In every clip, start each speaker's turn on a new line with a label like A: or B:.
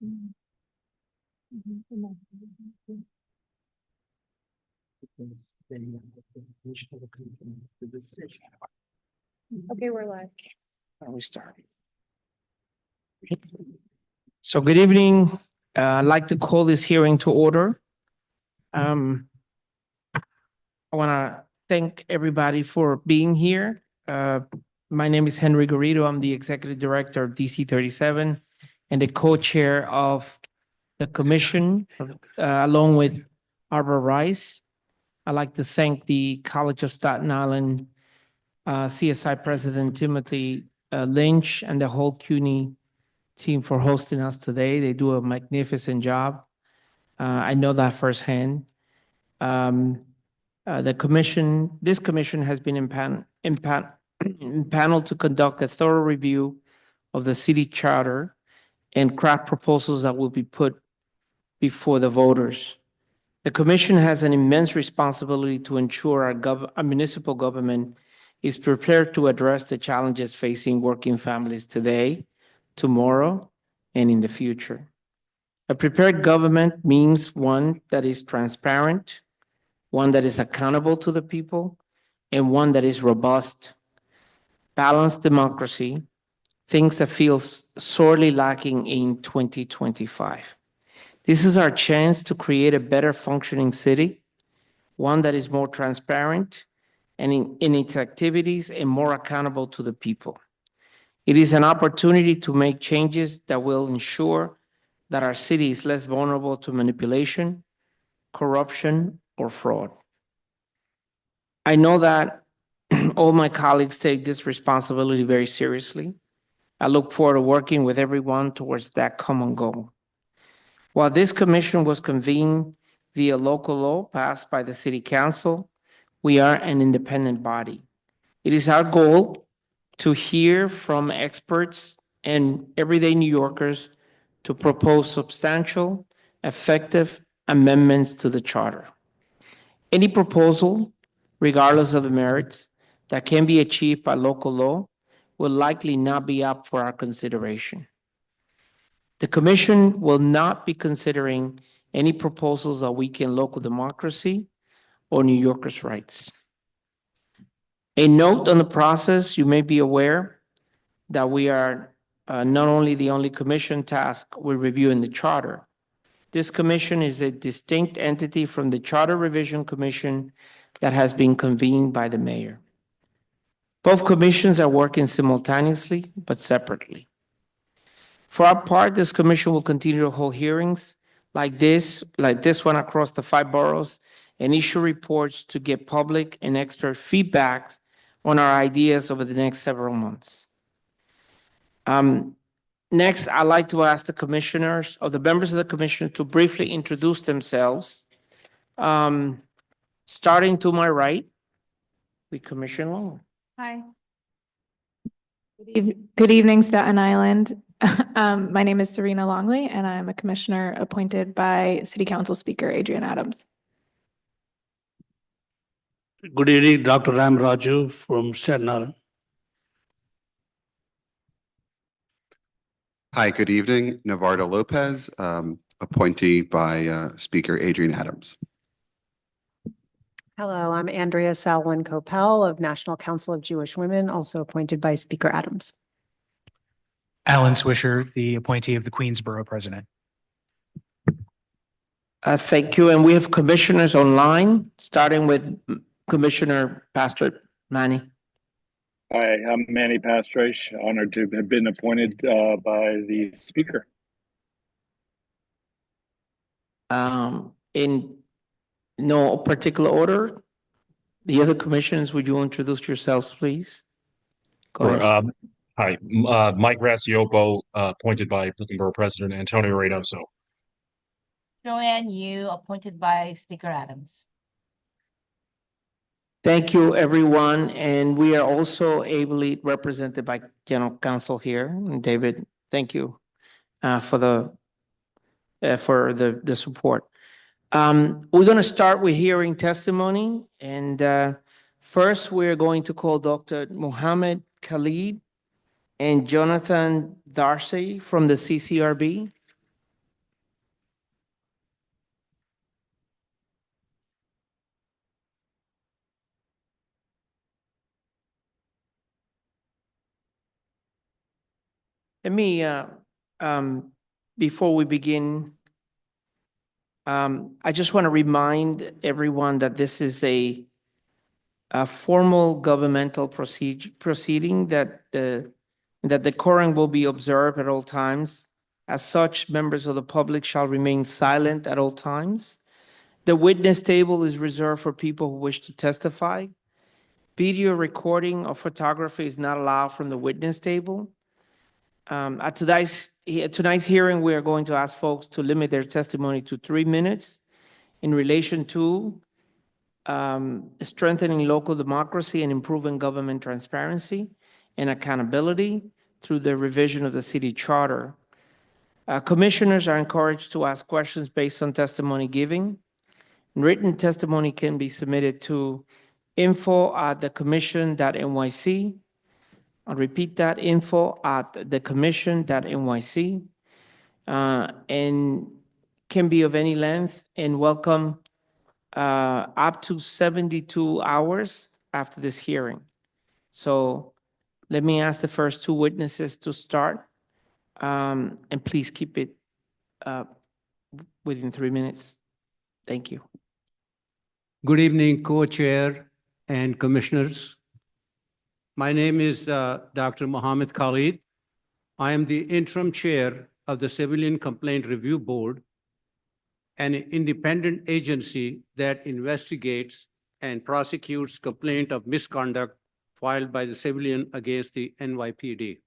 A: Okay, we're live.
B: We start. So good evening. I'd like to call this hearing to order. I want to thank everybody for being here. My name is Henry Garrido. I'm the Executive Director of DC 37 and the co-chair of the commission, along with Arbor Rice. I'd like to thank the College of Staten Island CSI President Timothy Lynch and the whole CUNY team for hosting us today. They do a magnificent job. I know that firsthand. This commission has been impaneled to conduct a thorough review of the city charter and craft proposals that will be put before the voters. The commission has an immense responsibility to ensure our municipal government is prepared to address the challenges facing working families today, tomorrow, and in the future. A prepared government means one that is transparent, one that is accountable to the people, and one that is robust. Balanced democracy, things that feels sorely lacking in 2025. This is our chance to create a better functioning city, one that is more transparent and in its activities and more accountable to the people. It is an opportunity to make changes that will ensure that our city is less vulnerable to manipulation, corruption, or fraud. I know that all my colleagues take this responsibility very seriously. I look forward to working with everyone towards that common goal. While this commission was convened via local law passed by the City Council, we are an independent body. It is our goal to hear from experts and everyday New Yorkers to propose substantial, effective amendments to the charter. Any proposal, regardless of the merits, that can be achieved by local law will likely not be up for our consideration. The commission will not be considering any proposals that weaken local democracy or New Yorkers' rights. A note on the process, you may be aware that we are not only the only commission tasked with reviewing the charter. This commission is a distinct entity from the Charter Revision Commission that has been convened by the mayor. Both commissions are working simultaneously but separately. For our part, this commission will continue to hold hearings like this one across the 5 boroughs and issue reports to get public and expert feedback on our ideas over the next several months. Next, I'd like to ask the commissioners or the members of the commission to briefly introduce themselves. Starting to my right, with Commissioner Long.
A: Hi. Good evening, Staten Island. My name is Serena Longley, and I'm a commissioner appointed by City Council Speaker Adrian Adams.
C: Good evening, Dr. Ram Raju from Staten Island.
D: Hi, good evening. Navardo Lopez, appointee by Speaker Adrian Adams.
E: Hello, I'm Andrea Salwin Copel of National Council of Jewish Women, also appointed by Speaker Adams.
F: Alan Swisher, the appointee of the Queensborough President.
B: Thank you. And we have commissioners online, starting with Commissioner Pastor Manny.
G: Hi, I'm Manny Pastrich, honored to have been appointed by the Speaker.
B: In no particular order, the other commissioners, would you introduce yourselves, please? Go ahead.
H: Hi, Mike Rassiopo, appointed by Brooklyn Borough President Antonio Reynoso.
I: Joanne Yu, appointed by Speaker Adams.
B: Thank you, everyone. And we are also ably represented by General Counsel here. And David, thank you for the support. We're going to start with hearing testimony. And first, we're going to call Dr. Mohammed Khalid and Jonathan Darcy from the CCRB. Let me, before we begin, I just want to remind everyone that this is a formal governmental proceeding that the quorum will be observed at all times. As such, members of the public shall remain silent at all times. The witness table is reserved for people who wish to testify. Video recording or photography is not allowed from the witness table. At tonight's hearing, we are going to ask folks to limit their testimony to 3 minutes in relation to strengthening local democracy and improving government transparency and accountability through the revision of the city charter. Commissioners are encouraged to ask questions based on testimony given. Written testimony can be submitted to info@thecommission.nyc. I'll repeat that, info@thecommission.nyc, and can be of any length and welcome up to 72 hours after this hearing. So let me ask the first two witnesses to start, and please keep it within 3 minutes. Thank you.
J: Good evening, Co-Chair and Commissioners. My name is Dr. Mohammed Khalid. I am the interim chair of the Civilian Complaint Review Board, an independent agency that investigates and prosecutes complaint of misconduct filed by the civilian against the NYPD.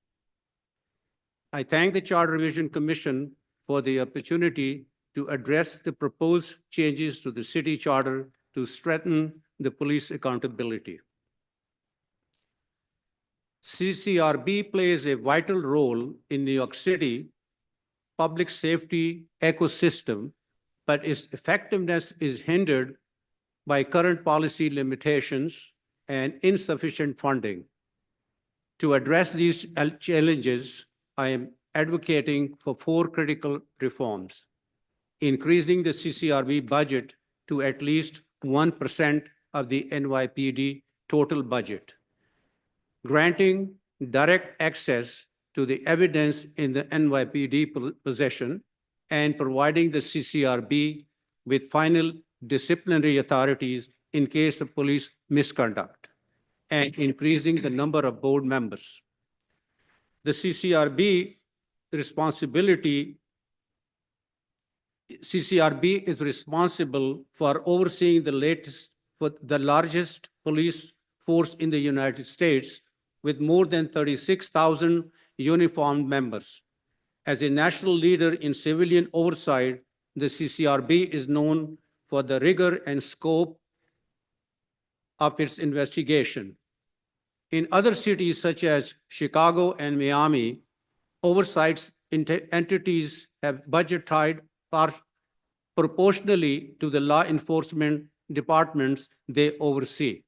J: I thank the Charter Revision Commission for the opportunity to address the proposed changes to the city charter to strengthen the police accountability. CCRB plays a vital role in New York City public safety ecosystem, but its effectiveness is hindered by current policy limitations and insufficient funding. To address these challenges, I am advocating for 4 critical reforms: increasing the CCRB budget to at least 1% of the NYPD total budget, granting direct access to the evidence in the NYPD possession, and providing the CCRB with final disciplinary authorities in case of police misconduct, and increasing the number of board members. The CCRB is responsible for overseeing the largest police force in the United States with more than 36,000 uniformed members. As a national leader in civilian oversight, the CCRB is known for the rigor and scope of its investigation. In other cities such as Chicago and Miami, oversight entities have budget tied proportionally to the law enforcement departments they oversee.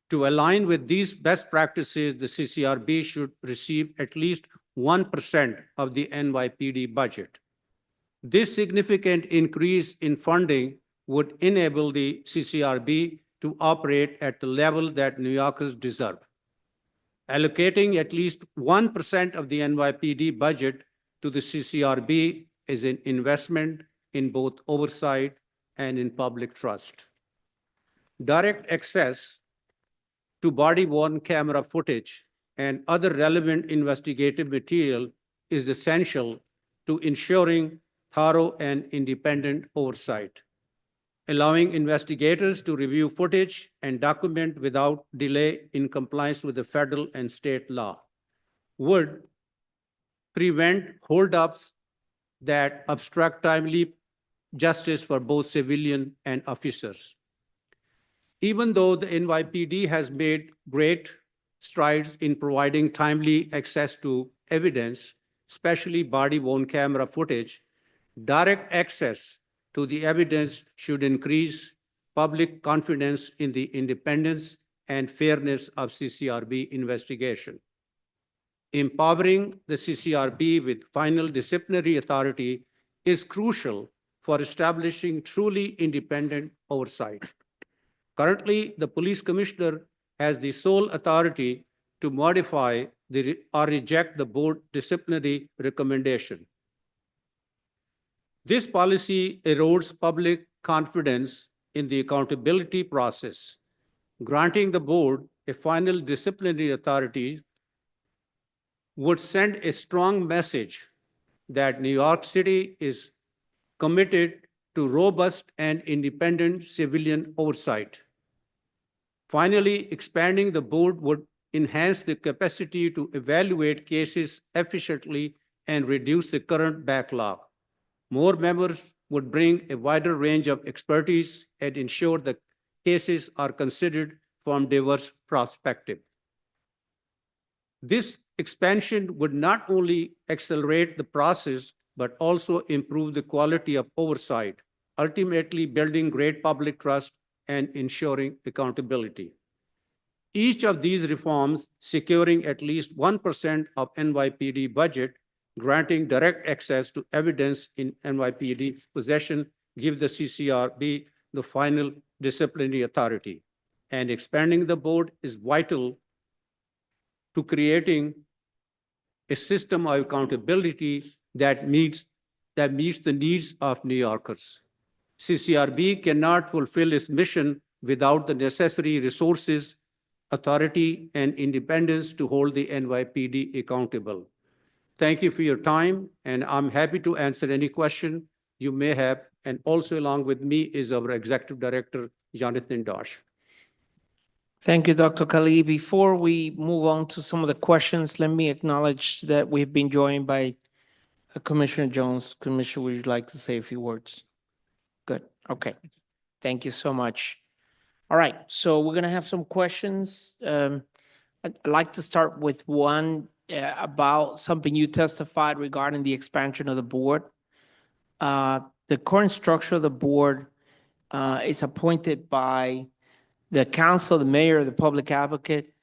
J: To align with these best practices, the CCRB should receive at least 1% of the NYPD budget. This significant increase in funding would enable the CCRB to operate at the level that New Yorkers deserve. Allocating at least 1% of the NYPD budget to the CCRB is an investment in both oversight and in public trust. Direct access to body-worn camera footage and other relevant investigative material is essential to ensuring thorough and independent oversight. Allowing investigators to review footage and document without delay in compliance with the federal and state law would prevent holdups that obstruct timely justice for both civilian and officers. Even though the NYPD has made great strides in providing timely access to evidence, especially body-worn camera footage, direct access to the evidence should increase public confidence in the independence and fairness of CCRB investigation. Empowering the CCRB with final disciplinary authority is crucial for establishing truly independent oversight. Currently, the police commissioner has the sole authority to modify or reject the board disciplinary recommendation. This policy erodes public confidence in the accountability process. Granting the board a final disciplinary authority would send a strong message that New York City is committed to robust and independent civilian oversight. Finally, expanding the board would enhance the capacity to evaluate cases efficiently and reduce the current backlog. More members would bring a wider range of expertise and ensure that cases are considered from diverse perspectives. This expansion would not only accelerate the process, but also improve the quality of oversight, ultimately building great public trust and ensuring accountability. Each of these reforms, securing at least 1% of NYPD budget, granting direct access to evidence in NYPD possession, give the CCRB the final disciplinary authority. And expanding the board is vital to creating a system of accountability that meets the needs of New Yorkers. CCRB cannot fulfill its mission without the necessary resources, authority, and independence to hold the NYPD accountable. Thank you for your time, and I'm happy to answer any question you may have. And also along with me is our Executive Director, Jonathan Dosh.
B: Thank you, Dr. Khalid. Before we move on to some of the questions, let me acknowledge that we've been joined by Commissioner Jones. Commissioner, would you like to say a few words? Good. Okay. Thank you so much. All right. So we're going to have some questions. I'd like to start with one about something you testified regarding the expansion of the board. The current structure of the board is appointed by the council, the mayor, the public advocate.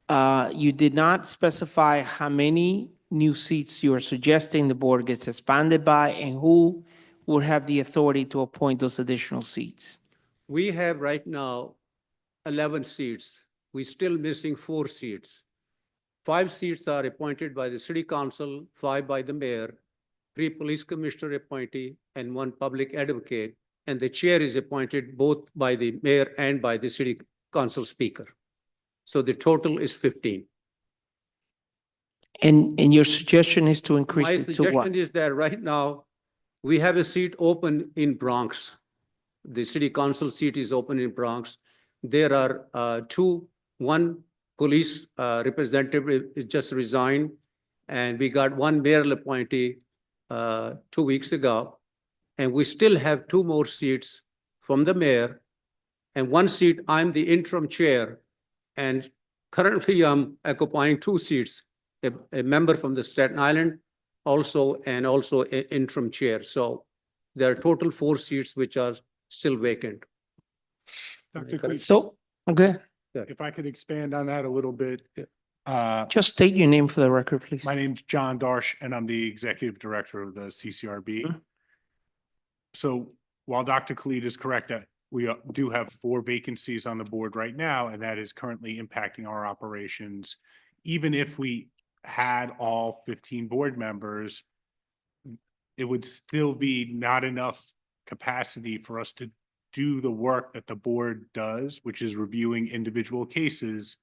B: You did not specify how many new seats you are suggesting the board gets expanded by, and who would have the authority to appoint those additional seats.
J: We have right now 11 seats. We're still missing 4 seats. 5 seats are appointed by the city council, 5 by the mayor, 3 police commissioner appointee, and 1 public advocate. And the chair is appointed both by the mayor and by the city council speaker. So the total is 15.
B: And your suggestion is to increase
J: My
B: it to what?
J: suggestion is that right now, we have a seat open in Bronx. The city council seat is open in Bronx. There are 1 police representative is just resigned, and we got 1 mayoral appointee 2 weeks ago. And we still have 2 more seats from the mayor, and 1 seat, I'm the interim chair, and currently I'm occupying 2 seats, a member from the Staten Island also, and also an interim chair. So there are total 4 seats which are still vacant.
K: Dr. Cleese,
B: So, okay,
K: if I could expand on that a little bit.
B: just state your name for the record, please.
K: My name's John Darsh, and I'm the Executive Director of the CCRB. So while Dr. Khalid is correct that we do have 4 vacancies on the board right now, and that is currently impacting our operations, even if we had all 15 board members, it would still be not enough capacity for us to do the work that the board does, which is reviewing individual cases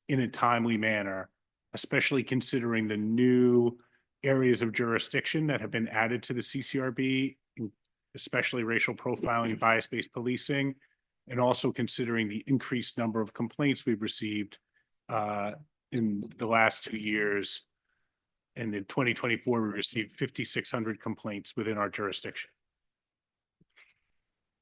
K: in a timely manner, especially considering the new areas of jurisdiction that have been added to the CCRB, especially racial profiling, bias-based policing, and also considering the increased number of complaints we've received in the last 2 years. And in 2024, we received 5,600 complaints within our jurisdiction.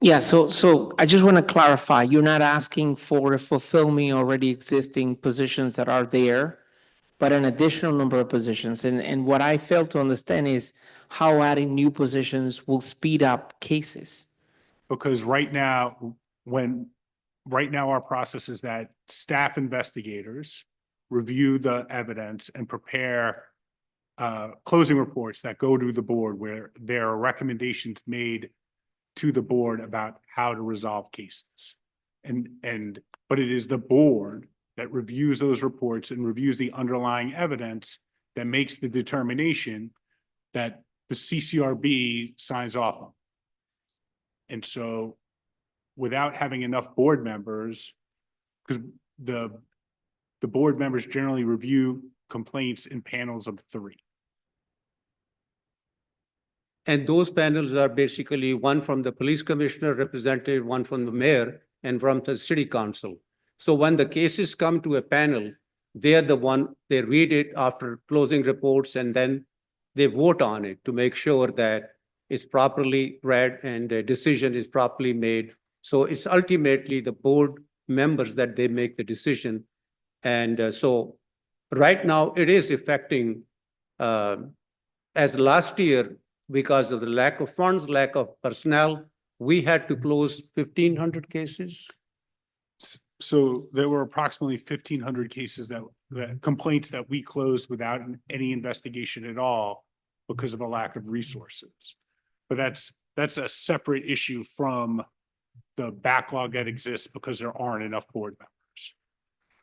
B: Yeah, so I just want to clarify, you're not asking for fulfilling already existing positions that are there, but an additional number of positions. And what I fail to understand is how adding new positions will speed up cases.
K: Because right now our process is that staff investigators review the evidence and prepare closing reports that go to the board where there are recommendations made to the board about how to resolve cases. But it is the board that reviews those reports and reviews the underlying evidence that makes the determination that the CCRB signs off on. And so without having enough board members, because the board members generally review complaints in panels of 3.
J: And those panels are basically one from the police commissioner representative, one from the mayor, and from the city council. So when the cases come to a panel, they are the one, they read it after closing reports, and then they vote on it to make sure that it's properly read and a decision is properly made. So it's ultimately the board members that they make the decision. And so right now it is affecting, as last year, because of the lack of funds, lack of personnel, we had to close 1,500 cases.
K: So there were approximately 1,500 cases that complaints that we closed without any investigation at all because of a lack of resources. But that's a separate issue from the backlog that exists because there aren't enough board members.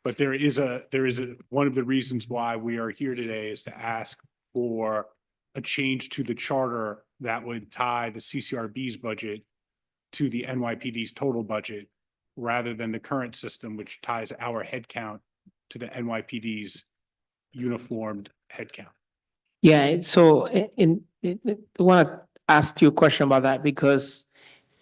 K: But there is one of the reasons why we are here today is to ask for a change to the charter that would tie the CCRB's budget to the NYPD's total budget, rather than the current system, which ties our headcount to the NYPD's uniformed headcount.
B: Yeah, so I want to ask you a question about that, because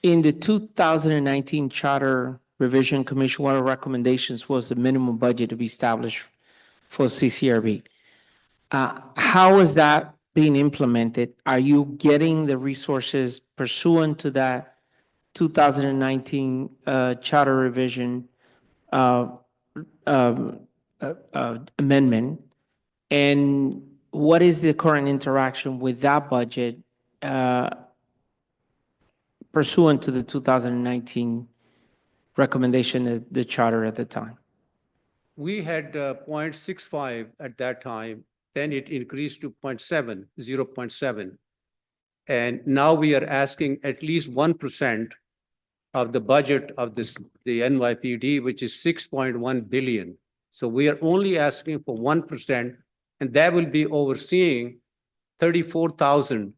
B: in the 2019 Charter Revision Commission, one of the recommendations was the minimum budget to be established for CCRB. How is that being implemented? Are you getting the resources pursuant to that 2019 Charter Revision amendment? And what is the current interaction with that budget pursuant to the 2019 recommendation of the charter at the time?
J: We had 0.65 at that time, then it increased to 0.7. And now we are asking at least 1% of the budget of the NYPD, which is 6.1 billion. So we are only asking for 1%, and that will be overseeing 34,000.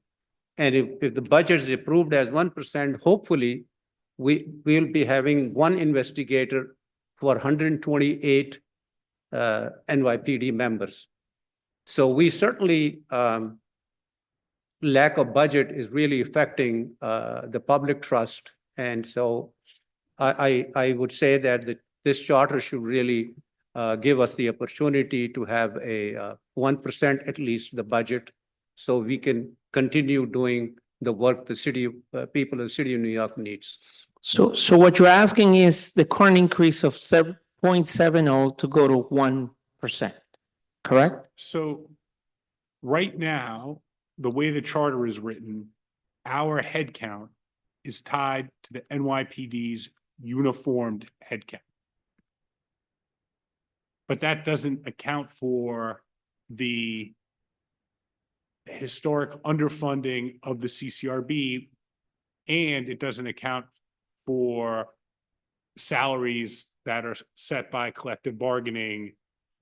J: And if the budget is approved as 1%, hopefully we will be having one investigator for 128 NYPD members. So we certainly, lack of budget is really affecting the public trust. And so I would say that this charter should really give us the opportunity to have a 1% at least the budget, so we can continue doing the work the city people of the city of New York needs.
B: So what you're asking is the current increase of 0.70 to go to 1%, correct?
K: So right now, the way the charter is written, our headcount is tied to the NYPD's uniformed headcount. But that doesn't account for the historic underfunding of the CCRB, and it doesn't account for salaries that are set by collective bargaining,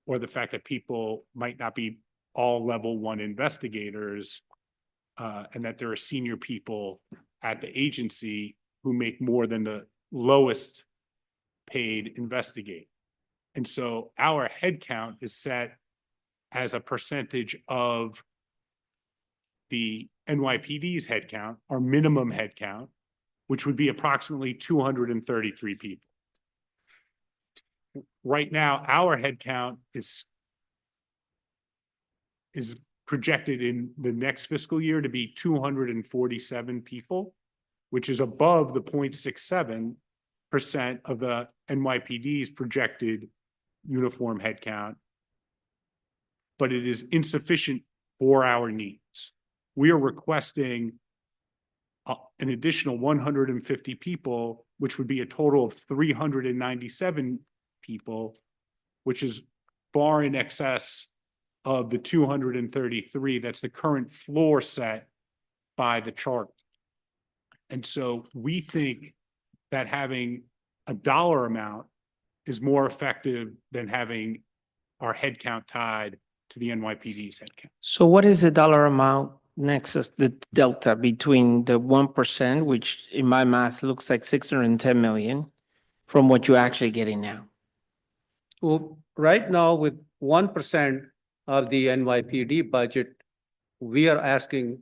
K: or the fact that people might not be all level 1 investigators, and that there are senior people at the agency who make more than the lowest paid investigator. And so our headcount is set as a percentage of the NYPD's headcount, our minimum headcount, which would be approximately 233 people. Right now, our headcount is projected in the next fiscal year to be 247 people, which is above the 0.67% of the NYPD's projected uniform headcount, but it is insufficient for our needs. We are requesting an additional 150 people, which would be a total of 397 people, which is far in excess of the 233. That's the current floor set by the chart. And so we think that having a dollar amount is more effective than having our headcount tied to the NYPD's headcount.
B: So what is the dollar amount nexus, the delta between the 1%, which in my math looks like 610 million, from what you're actually getting now?
J: Well, right now, with 1% of the NYPD budget, we are asking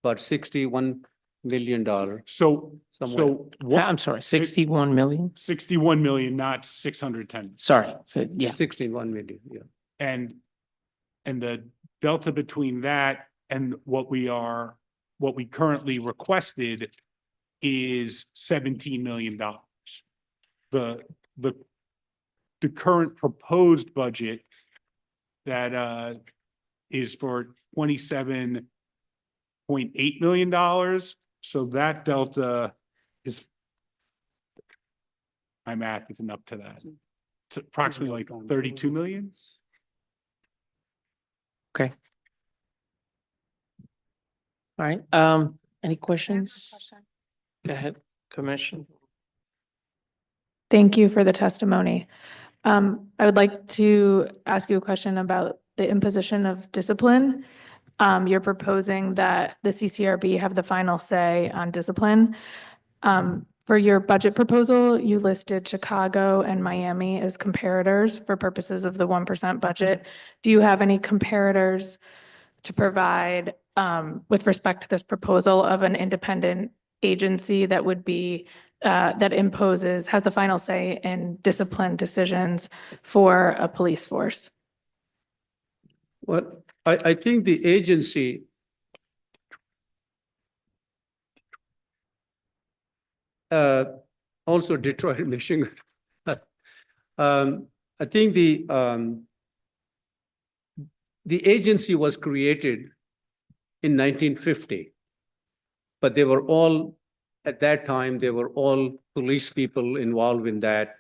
J: about $61 million.
K: So,
J: Somewhere.
B: I'm sorry, 61 million?
K: 61 million, not 610.
B: Sorry, so yeah.
J: 61 million, yeah.
K: And the delta between that and what we currently requested is $17 million. The current proposed budget that is for $27.8 million. So that delta is, my math isn't up to that. It's approximately like 32 million.
B: Okay. All right, any questions? Go ahead, Commissioner.
A: Thank you for the testimony. I would like to ask you a question about the imposition of discipline. You're proposing that the CCRB have the final say on discipline. For your budget proposal, you listed Chicago and Miami as comparators for purposes of the 1% budget. Do you have any comparators to provide with respect to this proposal of an independent agency that would be that has the final say in discipline decisions for a police force?
J: Well, I think the agency also Detroit, Michigan. I think the agency was created in 1950, but they were all, at that time, they were all police people involved in that.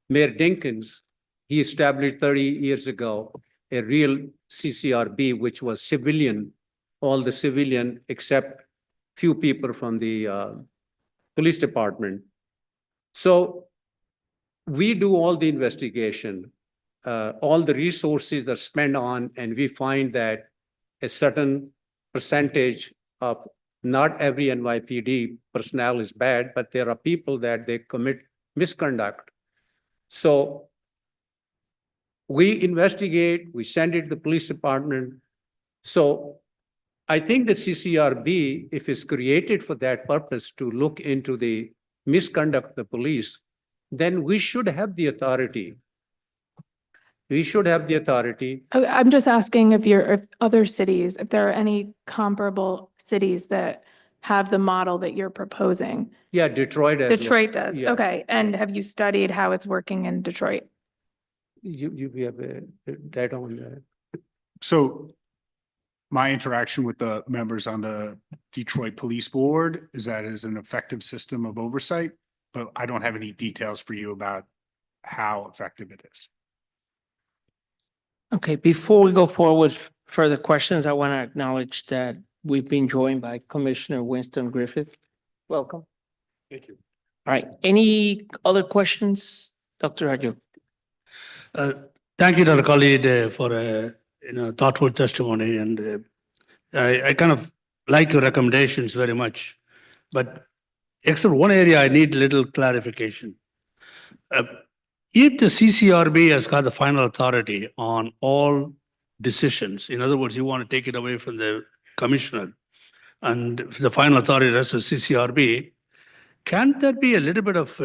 J: Mayor Dinkins, he established 30 years ago a real CCRB, which was civilian, all the civilian except few people from the police department. So we do all the investigation, all the resources are spent on, and we find that a certain percentage of, not every NYPD personnel is bad, but there are people that they commit misconduct. So we investigate, we send it to the police department. So I think the CCRB, if it's created for that purpose to look into the misconduct of the police, then we should have the authority. We should have the authority.
A: I'm just asking if other cities, if there are any comparable cities that have the model that you're proposing.
J: Yeah, Detroit.
A: Detroit does,
J: Yeah.
A: okay. And have you studied how it's working in Detroit?
J: You have a data on that.
K: So my interaction with the members on the Detroit Police Board is that it is an effective system of oversight, but I don't have any details for you about how effective it is.
B: Okay, before we go forward with further questions, I want to acknowledge that we've been joined by Commissioner Winston Griffith. Welcome.
K: Thank you.
B: All right, any other questions, Dr. Raju?
C: Thank you, Dr. Khalid, for a thoughtful testimony, and I kind of like your recommendations very much, but except one area I need a little clarification. If the CCRB has got the final authority on all decisions, in other words, you want to take it away from the commissioner, and the final authority rests with CCRB, can't there be a little bit of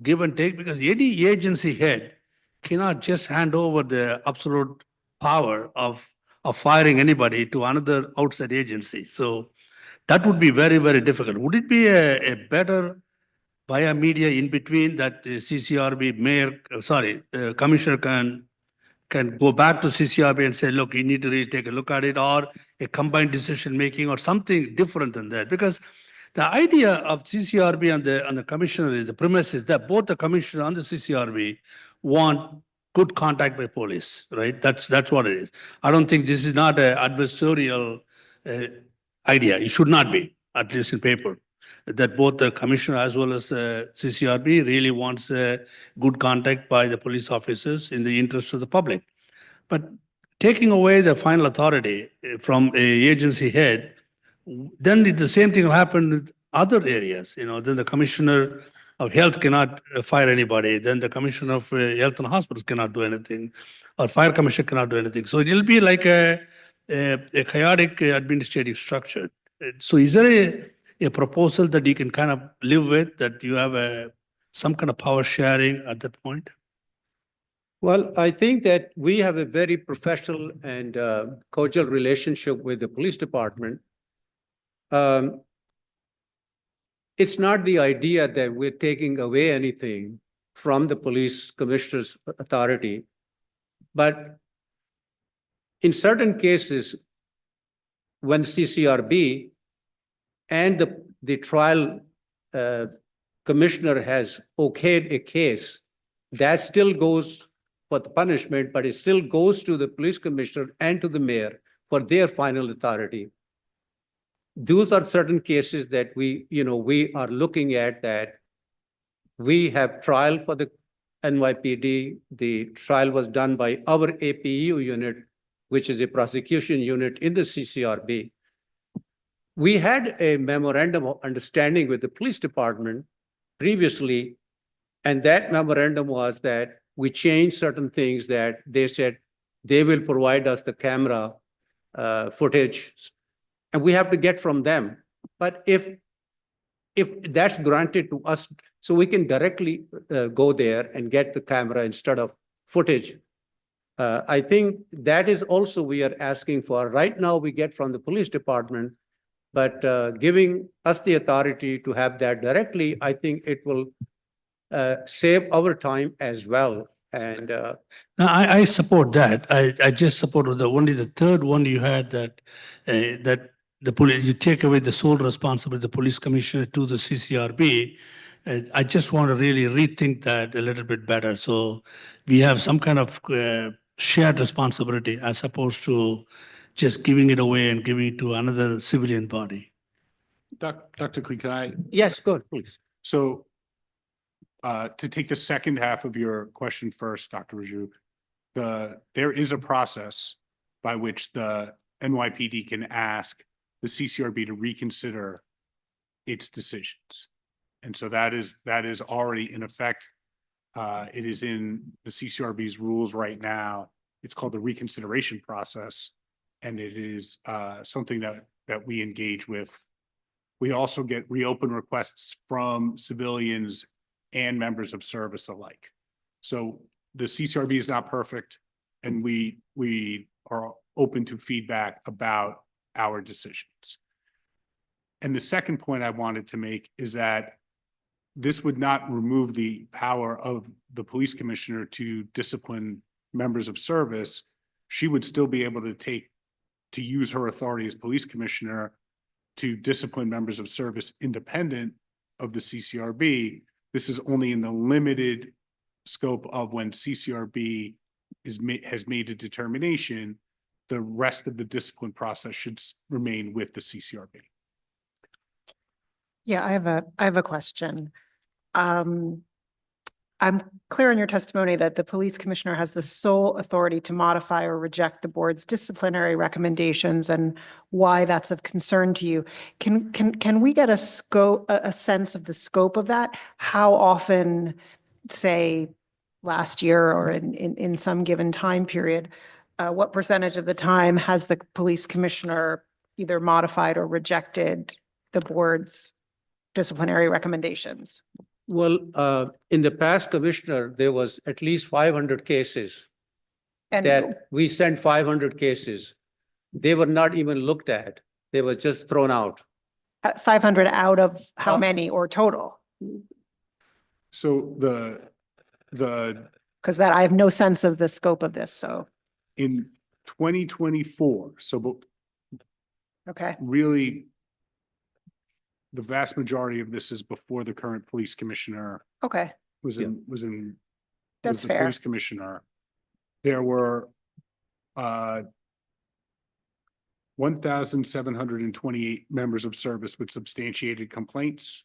C: give and take? Because any agency head cannot just hand over the absolute power of firing anybody to another outside agency. So that would be very, very difficult. Would it be a better via media in between that the CCRB commissioner can go back to CCRB and say, look, you need to really take a look at it, or a combined decision making or something different than that? Because the idea of CCRB and the commissioner is, the premise is that both the commissioner and the CCRB want good contact by police, right? That's what it is. I don't think this is not an adversarial idea. It should not be, at least in paper. that both the commissioner as well as CCRB really wants good contact by the police officers in the interest of the public. But taking away the final authority from a agency head, then the same thing will happen with other areas. Then the commissioner of health cannot fire anybody. Then the commissioner of health and hospitals cannot do anything, or fire commissioner cannot do anything. So it will be like a chaotic administrative structure. So is there a proposal that you can kind of live with, that you have some kind of power sharing at that point?
J: Well, I think that we have a very professional and cordial relationship with the police department. It's not the idea that we're taking away anything from the police commissioner's authority, but in certain cases, when CCRB and the trial commissioner has okayed a case, that still goes for the punishment, but it still goes to the police commissioner and to the mayor for their final authority. Those are certain cases that we are looking at, that we have trial for the NYPD. The trial was done by our APU unit, which is a prosecution unit in the CCRB. We had a memorandum of understanding with the police department previously, and that memorandum was that we changed certain things, that they said they will provide us the camera footage, and we have to get from them. But if that's granted to us, so we can directly go there and get the camera instead of footage, I think that is also we are asking for. Right now, we get from the police department, but giving us the authority to have that directly, I think it will save our time as well. And
C: No, I support that. I just support only the third one you had, that the police, you take away the sole responsibility of the police commissioner to the CCRB. I just want to really rethink that a little bit better. So we have some kind of shared responsibility as opposed to just giving it away and giving it to another civilian body.
K: Dr. Klee, can I?
J: yes, go ahead, please.
K: So to take the second half of your question first, Dr. Raju, there is a process by which the NYPD can ask the CCRB to reconsider its decisions. And so that is already in effect. It is in the CCRB's rules right now. It's called the reconsideration process. And it is something that we engage with. We also get reopen requests from civilians and members of service alike. So the CCRB is not perfect, and we are open to feedback about our decisions. And the second point I wanted to make is that this would not remove the power of the police commissioner to discipline members of service. She would still be able to use her authority as police commissioner to discipline members of service independent of the CCRB. This is only in the limited scope of when CCRB has made a determination. The rest of the discipline process should remain with the CCRB.
E: Yeah, I have a question. I'm clear in your testimony that the police commissioner has the sole authority to modify or reject the board's disciplinary recommendations, and why that's of concern to you. Can we get a sense of the scope of that? How often, say, last year or in some given time period, what percentage of the time has the police commissioner either modified or rejected the board's disciplinary recommendations?
J: Well, in the past, Commissioner, there was at least 500 cases
E: And
J: that we sent 500 cases. They were not even looked at. They were just thrown out.
E: 500 out of how many or total?
K: So the
E: Because that I have no sense of the scope of this, so,
K: in 2024, so
E: okay.
K: really the vast majority of this is before the current police commissioner
E: Okay,
K: was the
E: that's fair.
K: police commissioner. There were 1,728 members of service with substantiated complaints.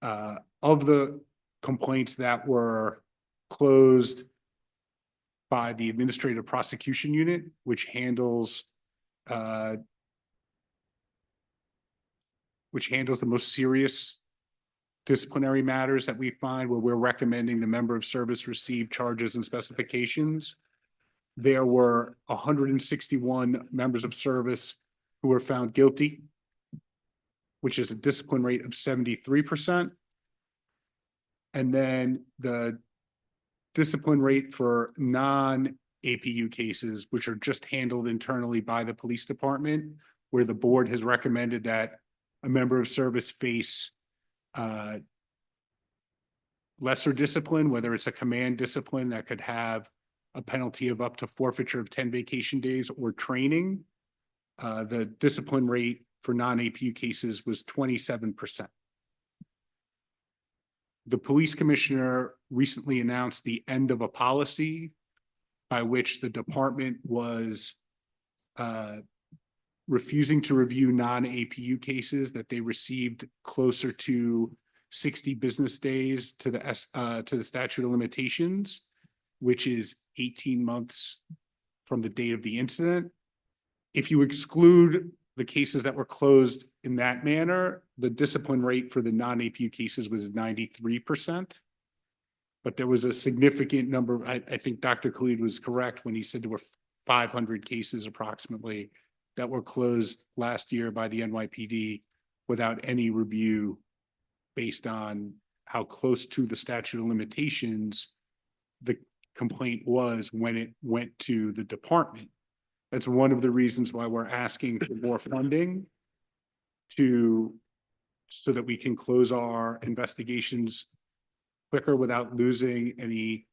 K: Of the complaints that were closed by the Administrative Prosecution Unit, which handles the most serious disciplinary matters that we find where we're recommending the member of service receive charges and specifications. There were 161 members of service who were found guilty, which is a discipline rate of 73%. And then the discipline rate for non-APU cases, which are just handled internally by the police department, where the board has recommended that a member of service face lesser discipline, whether it's a command discipline that could have a penalty of up to forfeiture of 10 vacation days or training. The discipline rate for non-APU cases was 27%. The police commissioner recently announced the end of a policy by which the department was refusing to review non-APU cases that they received closer to 60 business days to the statute of limitations, which is 18 months from the date of the incident. If you exclude the cases that were closed in that manner, the discipline rate for the non-APU cases was 93%. But there was a significant number. I think Dr. Khalid was correct when he said there were 500 cases approximately that were closed last year by the NYPD without any review based on how close to the statute of limitations the complaint was when it went to the department. That's one of the reasons why we're asking for more funding so that we can close our investigations quicker without losing any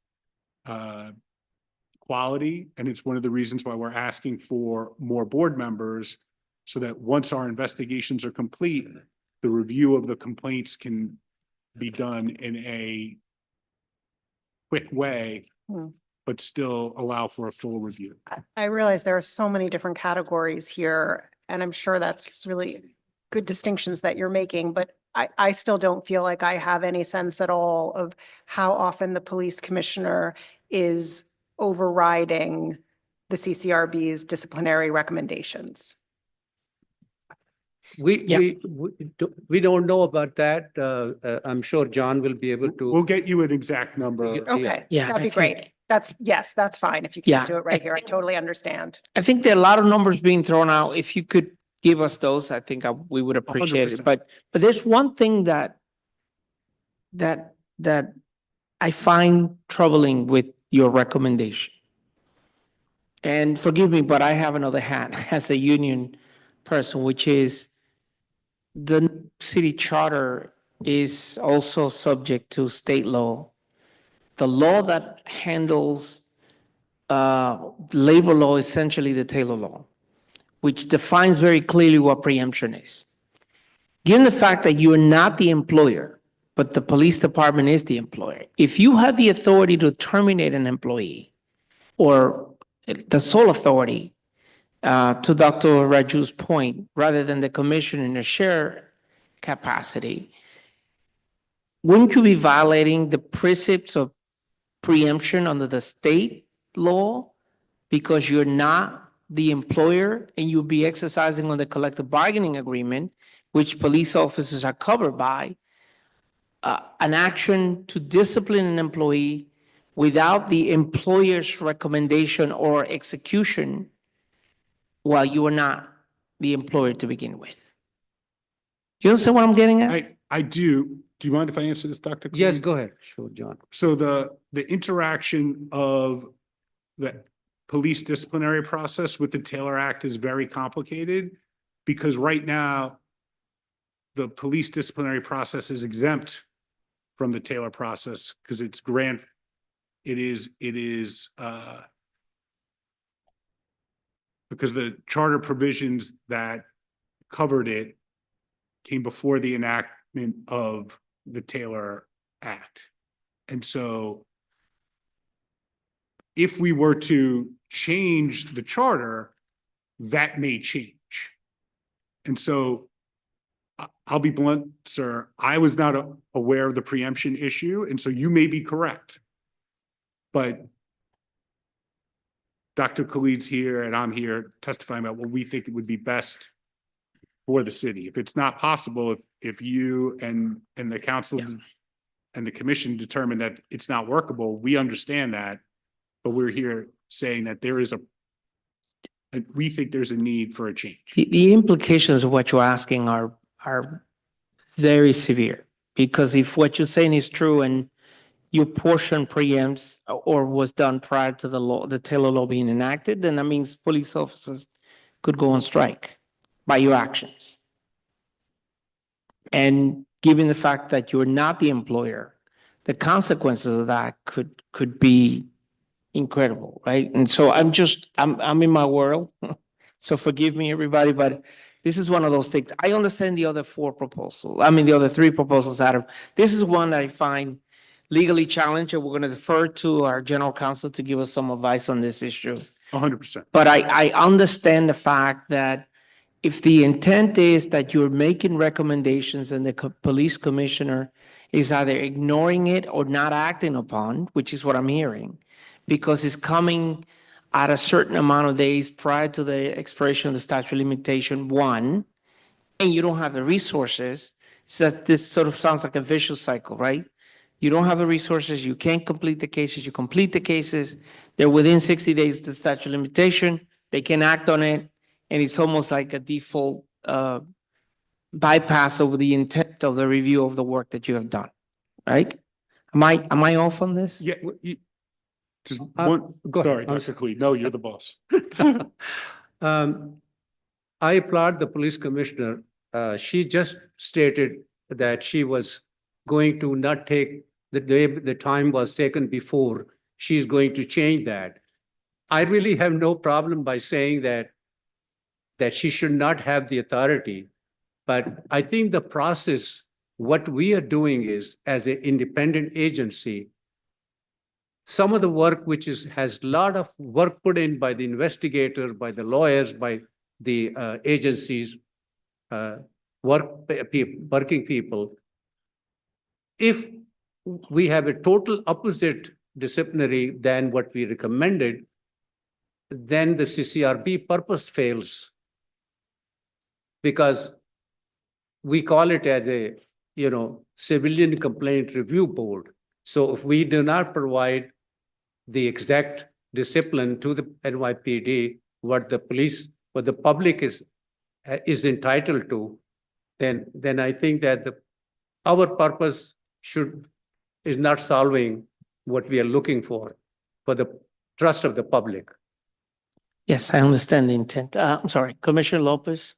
K: quality. And it's one of the reasons why we're asking for more board members so that once our investigations are complete, the review of the complaints can be done in a quick way, but still allow for a full review.
E: I realize there are so many different categories here, and I'm sure that's really good distinctions that you're making, but I still don't feel like I have any sense at all of how often the police commissioner is overriding the CCRB's disciplinary recommendations.
J: We don't know about that. I'm sure John will be able to.
C: We'll get you an exact number.
E: Okay,
B: Yeah,
E: that'd
B: I
E: be
B: think-
E: great. That's fine. If you
B: Yeah,
E: can't do it right
B: I
E: here, I
B: think-
E: totally understand.
B: I think there are a lot of numbers being thrown out. If you could give us those, I think we would appreciate it.
C: 100%.
B: But there's one thing that I find troubling with your recommendation. And forgive me, but I have another hat as a union person, which is the city charter is also subject to state law. The law that handles labor law, essentially the Taylor law, which defines very clearly what preemption is. Given the fact that you are not the employer, but the police department is the employer, if you have the authority to terminate an employee or the sole authority, to Dr. Raju's point, rather than the commission in a share capacity, wouldn't you be violating the precepts of preemption under the state law because you're not the employer and you'll be exercising on the collective bargaining agreement, which police officers are covered by, an action to discipline an employee without the employer's recommendation or execution while you are not the employer to begin with? Do you understand what I'm getting at?
C: I do. Do you mind if I answer this, Dr. Khalid?
J: Yes, go ahead. Sure, John.
C: So the interaction of the police disciplinary process with the Taylor Act is very complicated because right now the police disciplinary process is exempt from the Taylor process because it's because the charter provisions that covered it came before the enactment of the Taylor Act. And so if we were to change the charter,
K: that may change. And so I'll be blunt, sir, I was not aware of the preemption issue, and so you may be correct. But Dr. Khalid's here and I'm here testifying about what we think it would be best for the city. If it's not possible, if you and the council and the commission determine that it's not workable, we understand that. But we're here saying that there is we think there's a need for a change.
B: The implications of what you're asking are very severe, because if what you're saying is true and your portion preempts or was done prior to the law, the Taylor law being enacted, then that means police officers could go on strike by your actions. And given the fact that you're not the employer, the consequences of that could be incredible, right? And so I'm in my world. So forgive me, everybody, but this is one of those things. I understand the other the other three proposals out of, this is one that I find legally challenged, and we're going to defer to our general counsel to give us some advice on this issue.
K: 100%.
B: But I understand the fact that if the intent is that you're making recommendations and the police commissioner is either ignoring it or not acting upon, which is what I'm hearing, because it's coming at a certain amount of days prior to the expiration of the statute of limitation, one, and you don't have the resources, so that this sort of sounds like a vicious cycle, right? You don't have the resources, you can't complete the cases, you complete the cases, they're within 60 days of the statute of limitation, they can act on it, and it's almost like a default bypass over the intent of the review of the work that you have done, right? Am I off on this?
K: Yeah. Just one,
J: go ahead.
K: sorry, Dr. Khalid. No, you're the boss.
J: I applaud the police commissioner. She just stated that she was going to not take the time was taken before. She's going to change that. I really have no problem by saying that she should not have the authority. But I think the process, what we are doing is, as an independent agency, some of the work which has a lot of work put in by the investigators, by the lawyers, by the agencies, working people. If we have a total opposite disciplinary than what we recommended, then the CCRB purpose fails. Because we call it as a, civilian complaint review board. So if we do not provide the exact discipline to the NYPD, what the public is entitled to, then I think that our purpose is not solving what we are looking for the trust of the public.
B: Yes, I understand the intent. I'm sorry, Commissioner Lopez.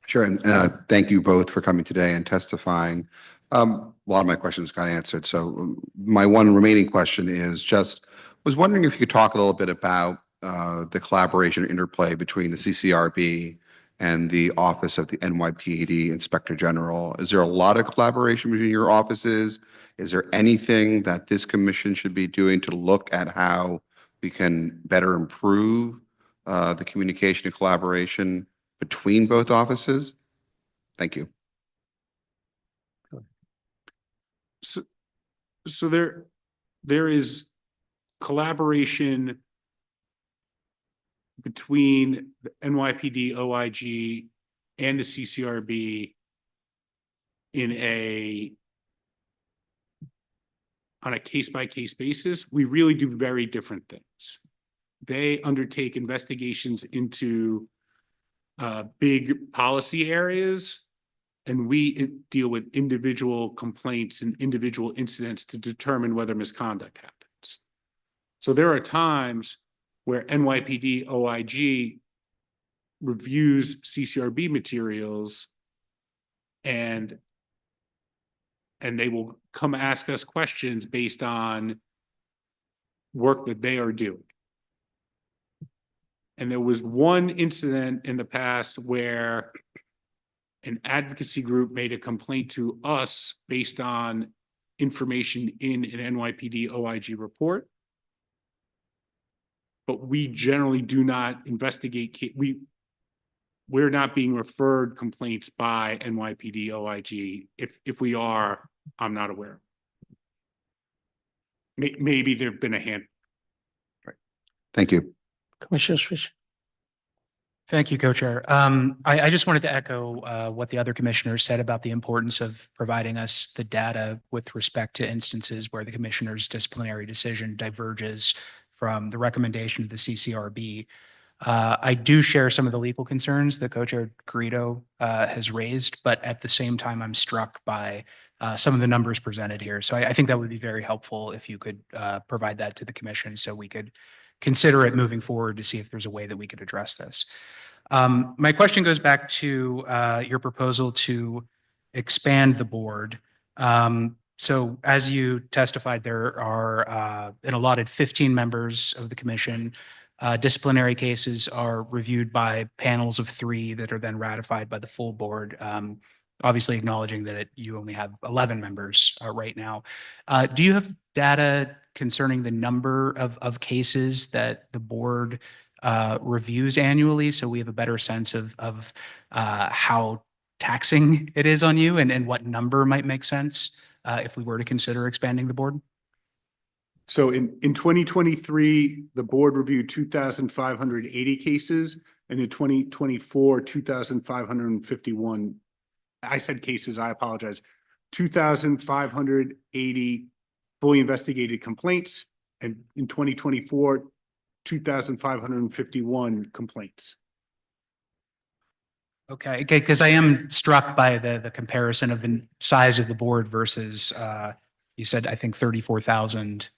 D: Sure, and thank you both for coming today and testifying. A lot of my questions got answered. So my one remaining question is was wondering if you could talk a little bit about the collaboration interplay between the CCRB and the Office of the NYPD Inspector General. Is there a lot of collaboration between your offices? Is there anything that this commission should be doing to look at how we can better improve the communication and collaboration between both offices? Thank you.
K: So there is collaboration between the NYPD, OIG, and the CCRB on a case-by-case basis. We really do very different things. They undertake investigations into big policy areas, and we deal with individual complaints and individual incidents to determine whether misconduct happens. So there are times where NYPD OIG reviews CCRB materials and they will come ask us questions based on work that they are doing. And there was one incident in the past where an advocacy group made a complaint to us based on information in an NYPD OIG report. But we generally do not investigate. We we're not being referred complaints by NYPD OIG. If we are, I'm not aware. Maybe there've been a hand.
D: Thank you.
B: Commissioner Swisher.
F: Thank you, Co-Chair. I just wanted to echo what the other commissioners said about the importance of providing us the data with respect to instances where the commissioner's disciplinary decision diverges from the recommendation of the CCRB. I do share some of the legal concerns that Co-Chair Garrido has raised, but at the same time, I'm struck by some of the numbers presented here. So I think that would be very helpful if you could provide that to the commission so we could consider it moving forward to see if there's a way that we could address this. My question goes back to your proposal to expand the board. So as you testified, there are an allotted 15 members of the commission. Disciplinary cases are reviewed by panels of 3 that are then ratified by the full board. Obviously acknowledging that you only have 11 members right now. Do you have data concerning the number of cases that the board reviews annually, so we have a better sense of how taxing it is on you and what number might make sense if we were to consider expanding the board?
K: So in 2023, the board reviewed 2,580 cases, and in 2024, 2,551. I said cases, I apologize. 2,580 fully investigated complaints, and in 2024, 2,551 complaints.
F: Okay, because I am struck by the comparison of the size of the board versus, you said, I think 34,000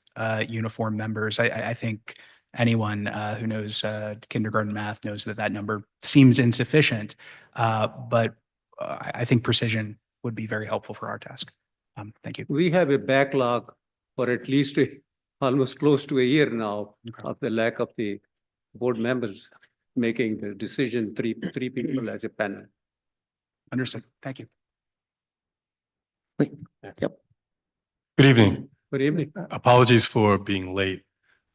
F: uniform members. I think anyone who knows kindergarten math knows that number seems insufficient, but I think precision would be very helpful for our task. Thank you.
J: We have a backlog for at least almost close to a year now of the lack of the board members making the decision, three people as a panel.
F: Understood. Thank you.
B: Yep.
L: Good evening.
J: Good evening.
L: Apologies for being late.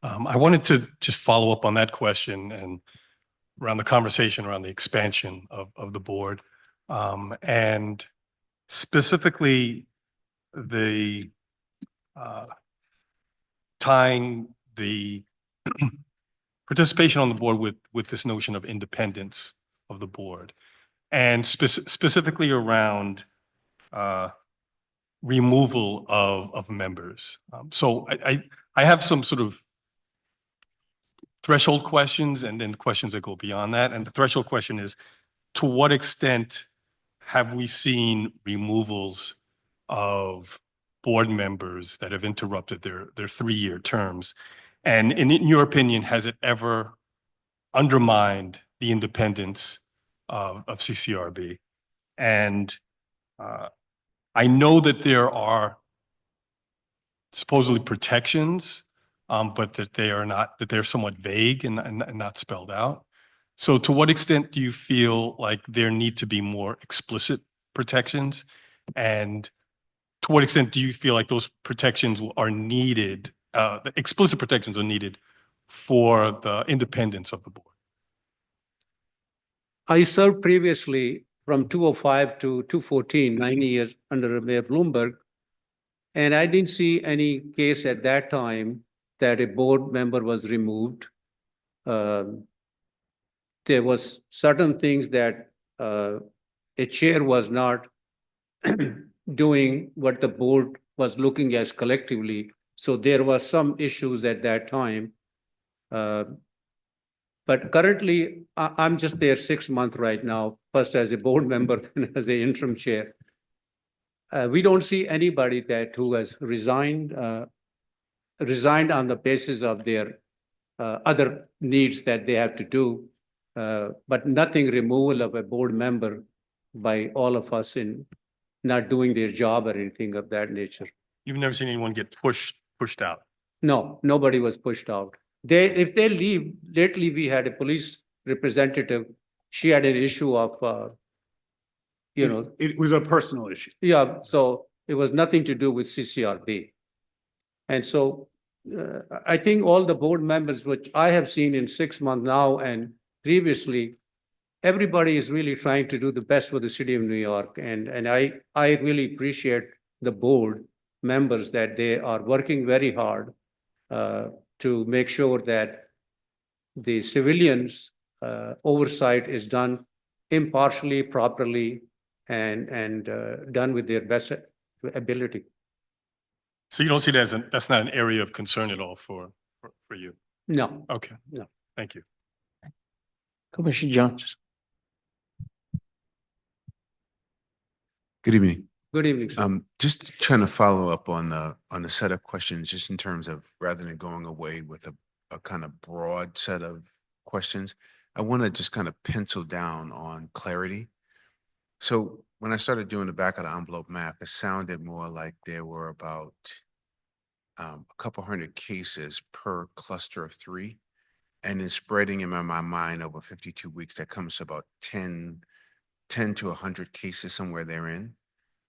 L: I wanted to just follow up on that question and around the conversation around the expansion of the board. And specifically the tying the participation on the board with this notion of independence of the board, and specifically around removal of members. So I have some sort of threshold questions and then questions that go beyond that. And the threshold question is, to what extent have we seen removals of board members that have interrupted their 3-year terms? And in your opinion, has it ever undermined the independence of CCRB? And I know that there are supposedly protections, but that they are not, that they're somewhat vague and not spelled out. So to what extent do you feel like there need to be more explicit protections? And to what extent do you feel like those protections are needed, the explicit protections are needed for the independence of the board?
J: I served previously from 2005 to 2014, 9 years under Mayor Bloomberg. And I didn't see any case at that time that a board member was removed. There was certain things that a chair was not doing what the board was looking at collectively. So there was some issues at that time. But currently, I'm just there 6 months right now, first as a board member, then as an interim chair. We don't see anybody who has resigned on the basis of their other needs that they have to do, but nothing removal of a board member by all of us in not doing their job or anything of that nature.
L: You've never seen anyone get pushed out?
J: No, nobody was pushed out. If they leave, lately we had a police representative. She had an issue of,
K: It was a personal issue.
J: Yeah, so it was nothing to do with CCRB. And so I think all the board members, which I have seen in 6 months now and previously, everybody is really trying to do the best for the city of New York. And I really appreciate the board members that they are working very hard to make sure that the civilians oversight is done impartially, properly, and done with their best ability.
L: So you don't see that as that's not an area of concern at all for you?
J: No,
L: Okay,
J: no.
L: thank you.
B: Commissioner Jones.
M: Good evening.
J: Good evening, sir.
M: Just trying to follow up on the set of questions, just in terms of rather than going away with a kind of broad set of questions, I want to just kind of pencil down on clarity. So when I started doing the back of the envelope math, it sounded more like there were about a couple hundred cases per cluster of 3. And then spreading in my mind over 52 weeks, that comes to about 10 to 100 cases somewhere therein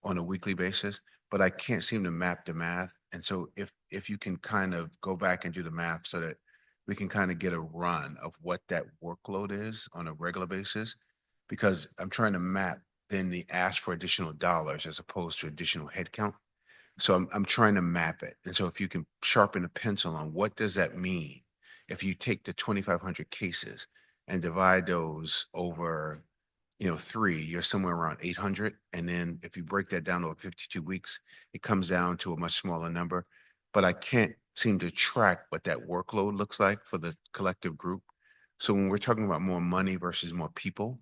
M: on a weekly basis. But I can't seem to map the math. And so if you can kind of go back and do the math so that we can kind of get a run of what that workload is on a regular basis, because I'm trying to map then the ask for additional dollars as opposed to additional headcount. So I'm trying to map it. And so if you can sharpen a pencil on what does that mean? If you take the 2,500 cases and divide those over, 3, you're somewhere around 800. And then if you break that down over 52 weeks, it comes down to a much smaller number. But I can't seem to track what that workload looks like for the collective group. So when we're talking about more money versus more people,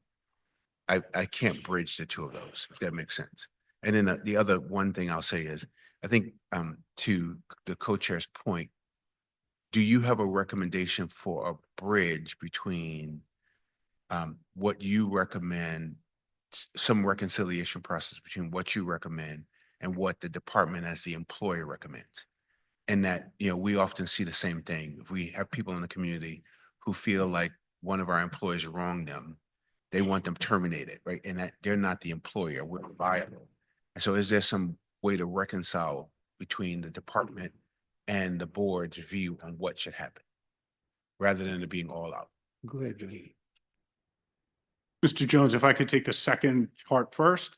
M: I can't bridge the two of those, if that makes sense. And then the other one thing I'll say is, I think to the co-chair's point, do you have a recommendation for a bridge between what you recommend, some reconciliation process between what you recommend and what the department as the employer recommends? And that, we often see the same thing. If we have people in the community who feel like one of our employees wronged them, they want them terminated, right? And that they're not the employer, we're liable. And so is there some way to reconcile between the department and the board's view on what should happen, rather than it being all out?
J: Go ahead, Jimmy.
K: Mr. Jones, if I could take the second part first.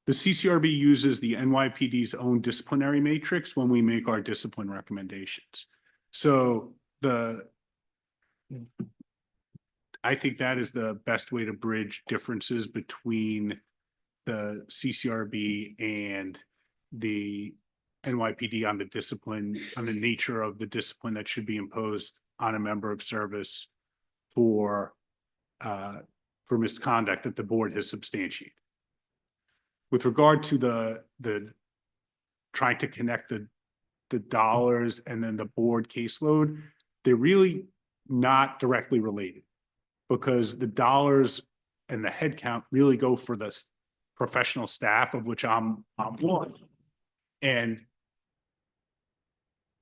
K: The CCRB uses the NYPD's own disciplinary matrix when we make our discipline recommendations. So I think that is the best way to bridge differences between the CCRB and the NYPD on the discipline, on the nature of the discipline that should be imposed on a member of service for misconduct that the board has substantiated. With regard to the trying to connect the dollars and then the board caseload, they're really not directly related, because the dollars and the headcount really go for the professional staff, of which I'm one. And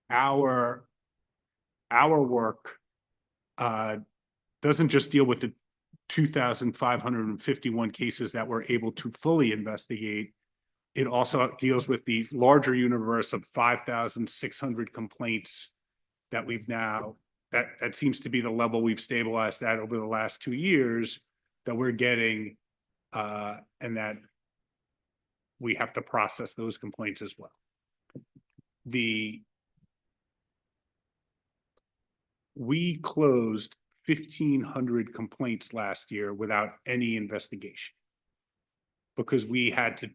K: our work doesn't just deal with the 2,551 cases that we're able to fully investigate. It also deals with the larger universe of 5,600 complaints that we've now, that seems to be the level we've stabilized at over the last 2 years that we're getting, and that we have to process those complaints as well. We closed 1,500 complaints last year without any investigation, because we had to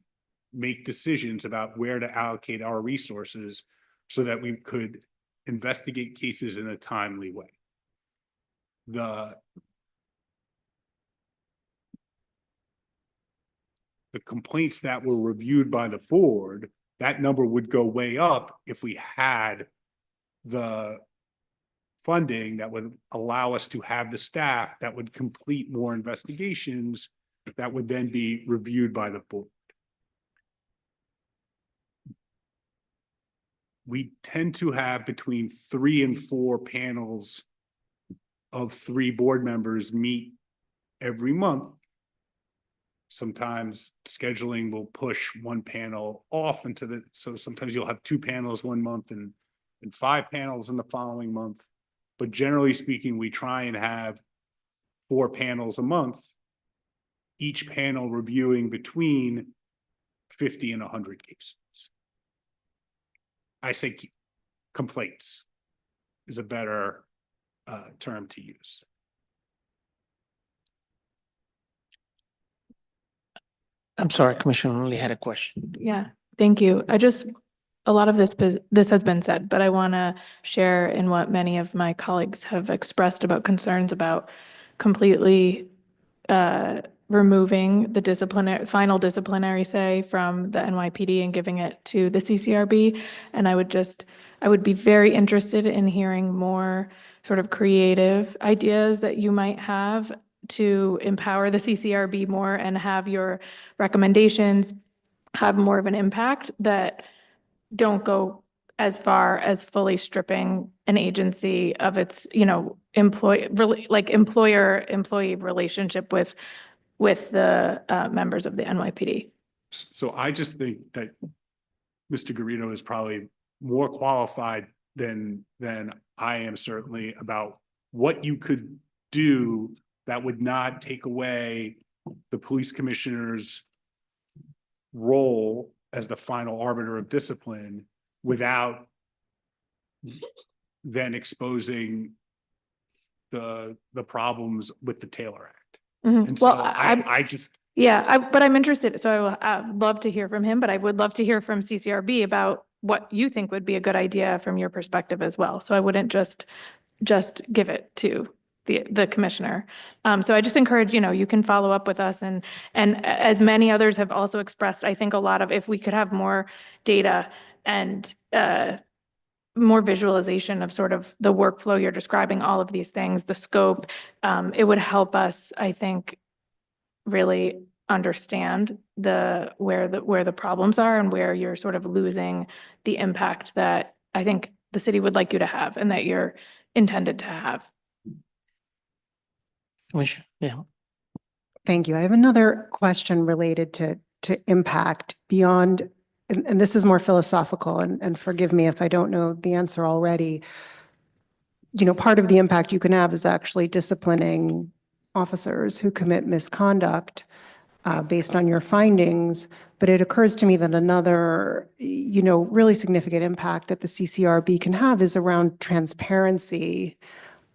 K: make decisions about where to allocate our resources so that we could investigate cases in a timely way. The complaints that were reviewed by the board, that number would go way up if we had the funding that would allow us to have the staff that would complete more investigations that would then be reviewed by the board. We tend to have between 3 and 4 panels of 3 board members meet every month. Sometimes scheduling will push one panel off so sometimes you'll have 2 panels one month and 5 panels in the following month. But generally speaking, we try and have 4 panels a month each panel reviewing between 50 and 100 cases. I say complaints is a better term to use.
B: I'm sorry, Commissioner, I only had a question.
A: Yeah, thank you. A lot of this has been said, but I want to share in what many of my colleagues have expressed about concerns about completely removing the final disciplinary say from the NYPD and giving it to the CCRB. And I would be very interested in hearing more sort of creative ideas that you might have to empower the CCRB more and have your recommendations have more of an impact that don't go as far as fully stripping an agency of its, employer-employee relationship with the members of the NYPD.
K: So I just think that Mr. Garrido is probably more qualified than I am certainly about what you could do that would not take away the police commissioner's role as the final arbiter of discipline without then exposing the problems with the Taylor Act. And so
A: Well,
K: I just,
A: but I'm interested. So I'd love to hear from him, but I would love to hear from CCRB about what you think would be a good idea from your perspective as well. So I wouldn't just give it to the commissioner. So I just encourage, you can follow up with us and as many others have also expressed, I think a lot of, if we could have more data and more visualization of sort of the workflow you're describing, all of these things, the scope, it would help us, I think, really understand where the problems are and where you're sort of losing the impact that I think the city would like you to have and that you're intended to have.
B: Commissioner, yeah.
E: Thank you. I have another question related to impact beyond, and this is more philosophical, and forgive me if I don't know the answer already. Part of the impact you can have is actually disciplining officers who commit misconduct based on your findings. But it occurs to me that another, really significant impact that the CCRB can have is around transparency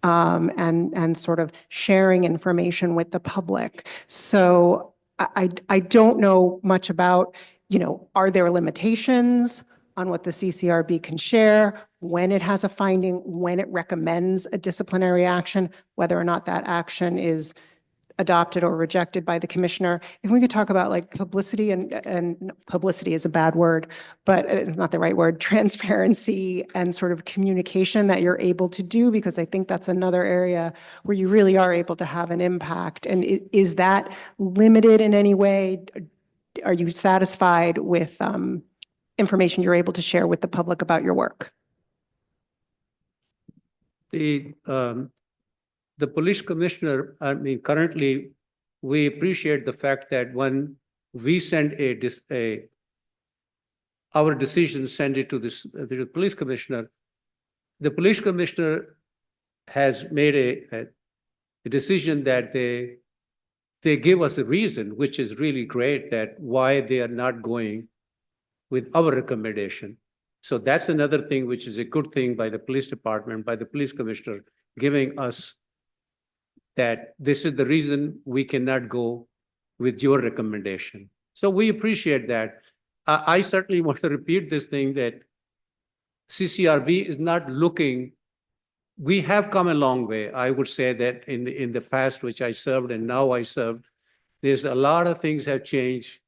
E: and sort of sharing information with the public. So I don't know much about, are there limitations on what the CCRB can share, when it has a finding, when it recommends a disciplinary action, whether or not that action is adopted or rejected by the commissioner. If we could talk about like publicity and publicity is a bad word, but it's not the right word, transparency and sort of communication that you're able to do, because I think that's another area where you really are able to have an impact. And is that limited in any way? Are you satisfied with information you're able to share with the public about your work?
J: The police commissioner, currently, we appreciate the fact that when we send our decision, send it to the police commissioner, the police commissioner has made a decision that they give us a reason, which is really great, that why they are not going with our recommendation. So that's another thing which is a good thing by the police department, by the police commissioner, giving us that this is the reason we cannot go with your recommendation. So we appreciate that. I certainly want to repeat this thing that CCRB is not looking, we have come a long way. I would say that in the past, which I served and now I served, there's a lot of things have changed,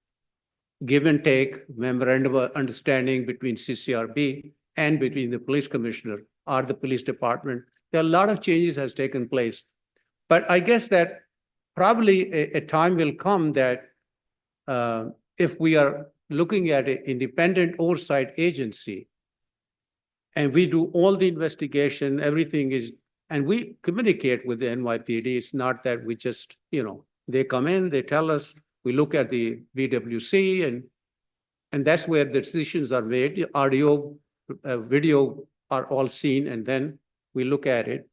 J: give and take, memorandum of understanding between CCRB and between the police commissioner or the police department. There are a lot of changes has taken place. But I guess that probably a time will come that if we are looking at an independent oversight agency and we do all the investigation, everything is, and we communicate with the NYPD. It's not that we just, they come in, they tell us, we look at the VWC and that's where the decisions are made. Audio, video are all seen and then we look at it.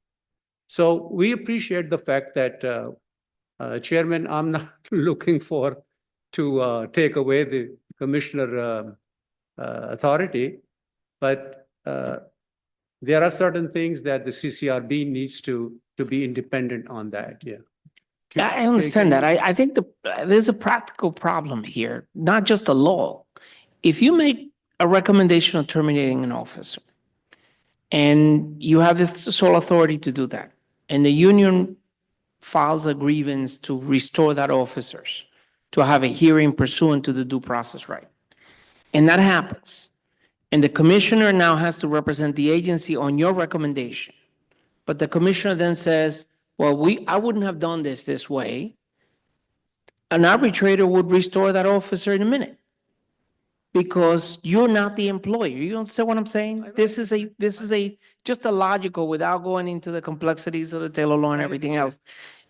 J: So we appreciate the fact that Chairman, I'm not looking to take away the commissioner authority, but there are certain things that the CCRB needs to be independent on that, yeah.
B: Yeah, I understand that. I think there's a practical problem here, not just the law. If you make a recommendation of terminating an officer, and you have the sole authority to do that, and the union files a grievance to restore that officers, to have a hearing pursuant to the due process right, and that happens, and the commissioner now has to represent the agency on your recommendation, but the commissioner then says, well, I wouldn't have done this way, an arbitrator would restore that officer in a minute. Because you're not the employer. You understand what I'm saying? This is just a logical without going into the complexities of the Taylor law and everything else.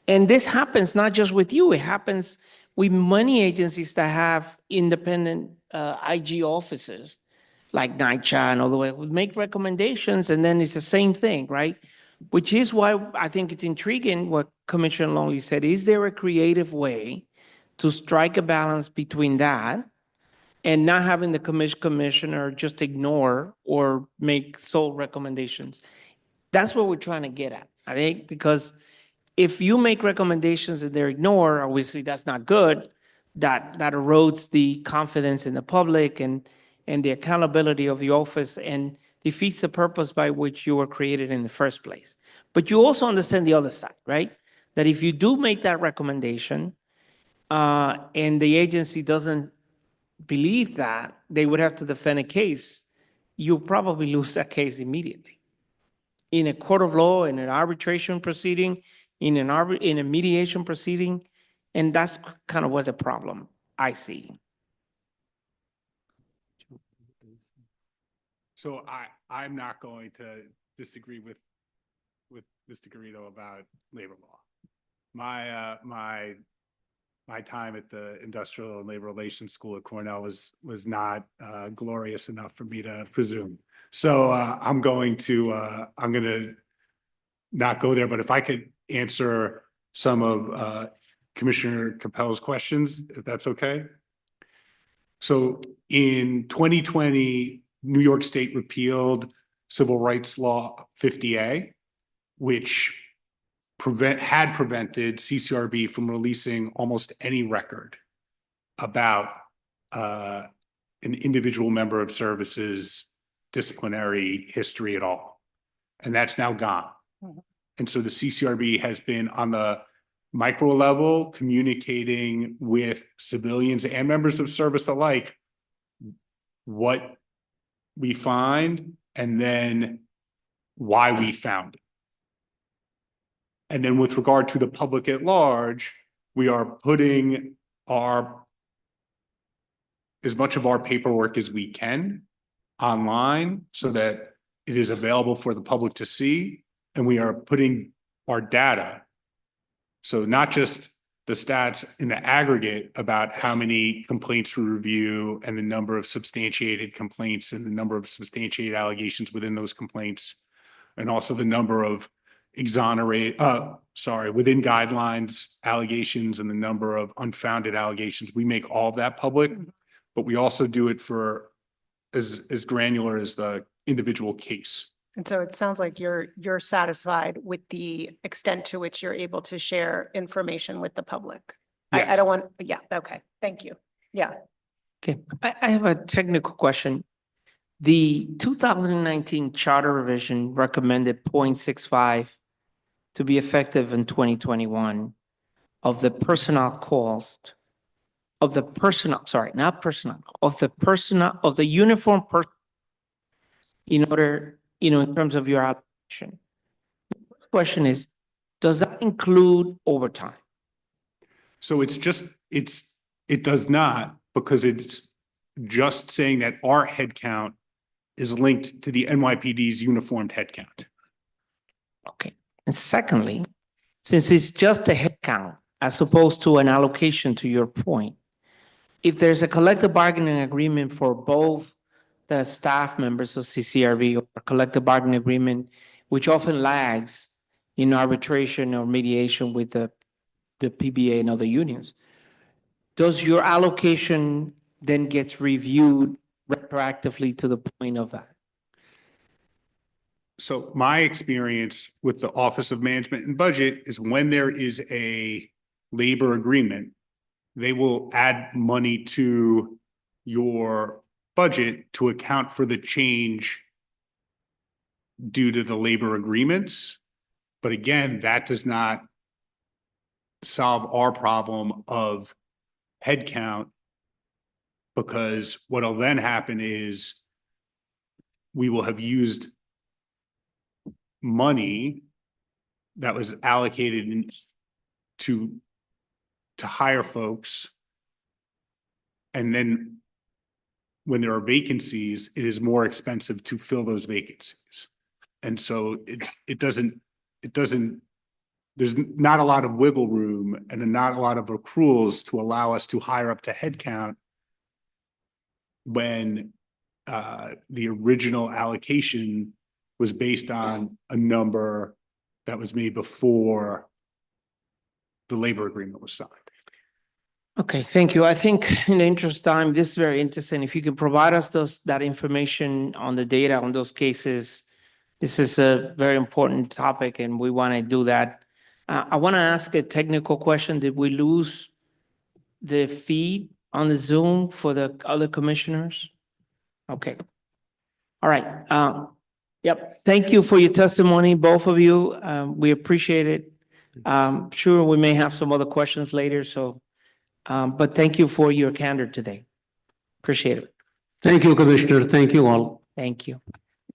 B: And this happens not just with you, it happens with many agencies that have independent IG officers, like NYCHA and all the way, would make recommendations and then it's the same thing, right? Which is why I think it's intriguing what Commissioner Longley said. Is there a creative way to strike a balance between that and not having the commissioner just ignore or make sole recommendations? That's what we're trying to get at, I think, because if you make recommendations and they're ignored, obviously that's not good. That erodes the confidence in the public and the accountability of the office and defeats the purpose by which you were created in the first place. But you also understand the other side, right? That if you do make that recommendation and the agency doesn't believe that, they would have to defend a case, you'll probably lose that case immediately. In a court of law, in an arbitration proceeding, in a mediation proceeding, and that's kind of what the problem I see.
K: So I'm not going to disagree with Mr. Garrido about labor law. My time at the Industrial and Labor Relations School at Cornell was not glorious enough for me to presume. So I'm going to not go there, but if I could answer some of Commissioner Capel's questions, if that's okay. So in 2020, New York State repealed Civil Rights Law 50A, which had prevented CCRB from releasing almost any record about an individual member of service's disciplinary history at all. And that's now gone. And so the CCRB has been on the micro level communicating with civilians and members of service alike what we find and then why we found it. And then with regard to the public at large, we are putting as much of our paperwork as we can online so that it is available for the public to see. And we are putting our data, so not just the stats in the aggregate about how many complaints we review and the number of substantiated complaints and the number of substantiated allegations within those complaints, and also the number of within guidelines allegations and the number of unfounded allegations. We make all of that public, but we also do it for as granular as the individual case.
E: And so it sounds like you're satisfied with the extent to which you're able to share information with the public.
K: Yes.
E: I don't want, yeah, okay, thank you. Yeah.
B: Okay, I have a technical question. The 2019 charter revision recommended 0.65 to be effective in 2021 of the personnel cost of the personnel, sorry, not personnel, of the uniform in order, in terms of your allocation. The question is, does that include overtime?
K: So it does not, because it's just saying that our headcount is linked to the NYPD's uniformed headcount.
B: Okay. And secondly, since it's just a headcount as opposed to an allocation, to your point, if there's a collective bargaining agreement for both the staff members of CCRB or a collective bargaining agreement, which often lags in arbitration or mediation with the the PBA and other unions. Does your allocation then gets reviewed retroactively to the point of that?
K: So my experience with the Office of Management and Budget is when there is a labor agreement, they will add money to your budget to account for the change due to the labor agreements. But again, that does not solve our problem of headcount, because what'll then happen is we will have used money that was allocated to hire folks. And then when there are vacancies, it is more expensive to fill those vacancies. And so it doesn't, there's not a lot of wiggle room and not a lot of accruals to allow us to hire up to headcount when the original allocation was based on a number that was made before the labor agreement was signed.
B: Okay, thank you. I think in the interest of time, this is very interesting. If you can provide us that information on the data on those cases, this is a very important topic and we want to do that. I want to ask a technical question. Did we lose the feed on the Zoom for the other commissioners? Okay. All right. Yep. Thank you for your testimony, both of you. We appreciate it. Sure, we may have some other questions later, so, but thank you for your candor today. Appreciate it.
J: Thank you, Commissioner. Thank you all.
B: Thank you.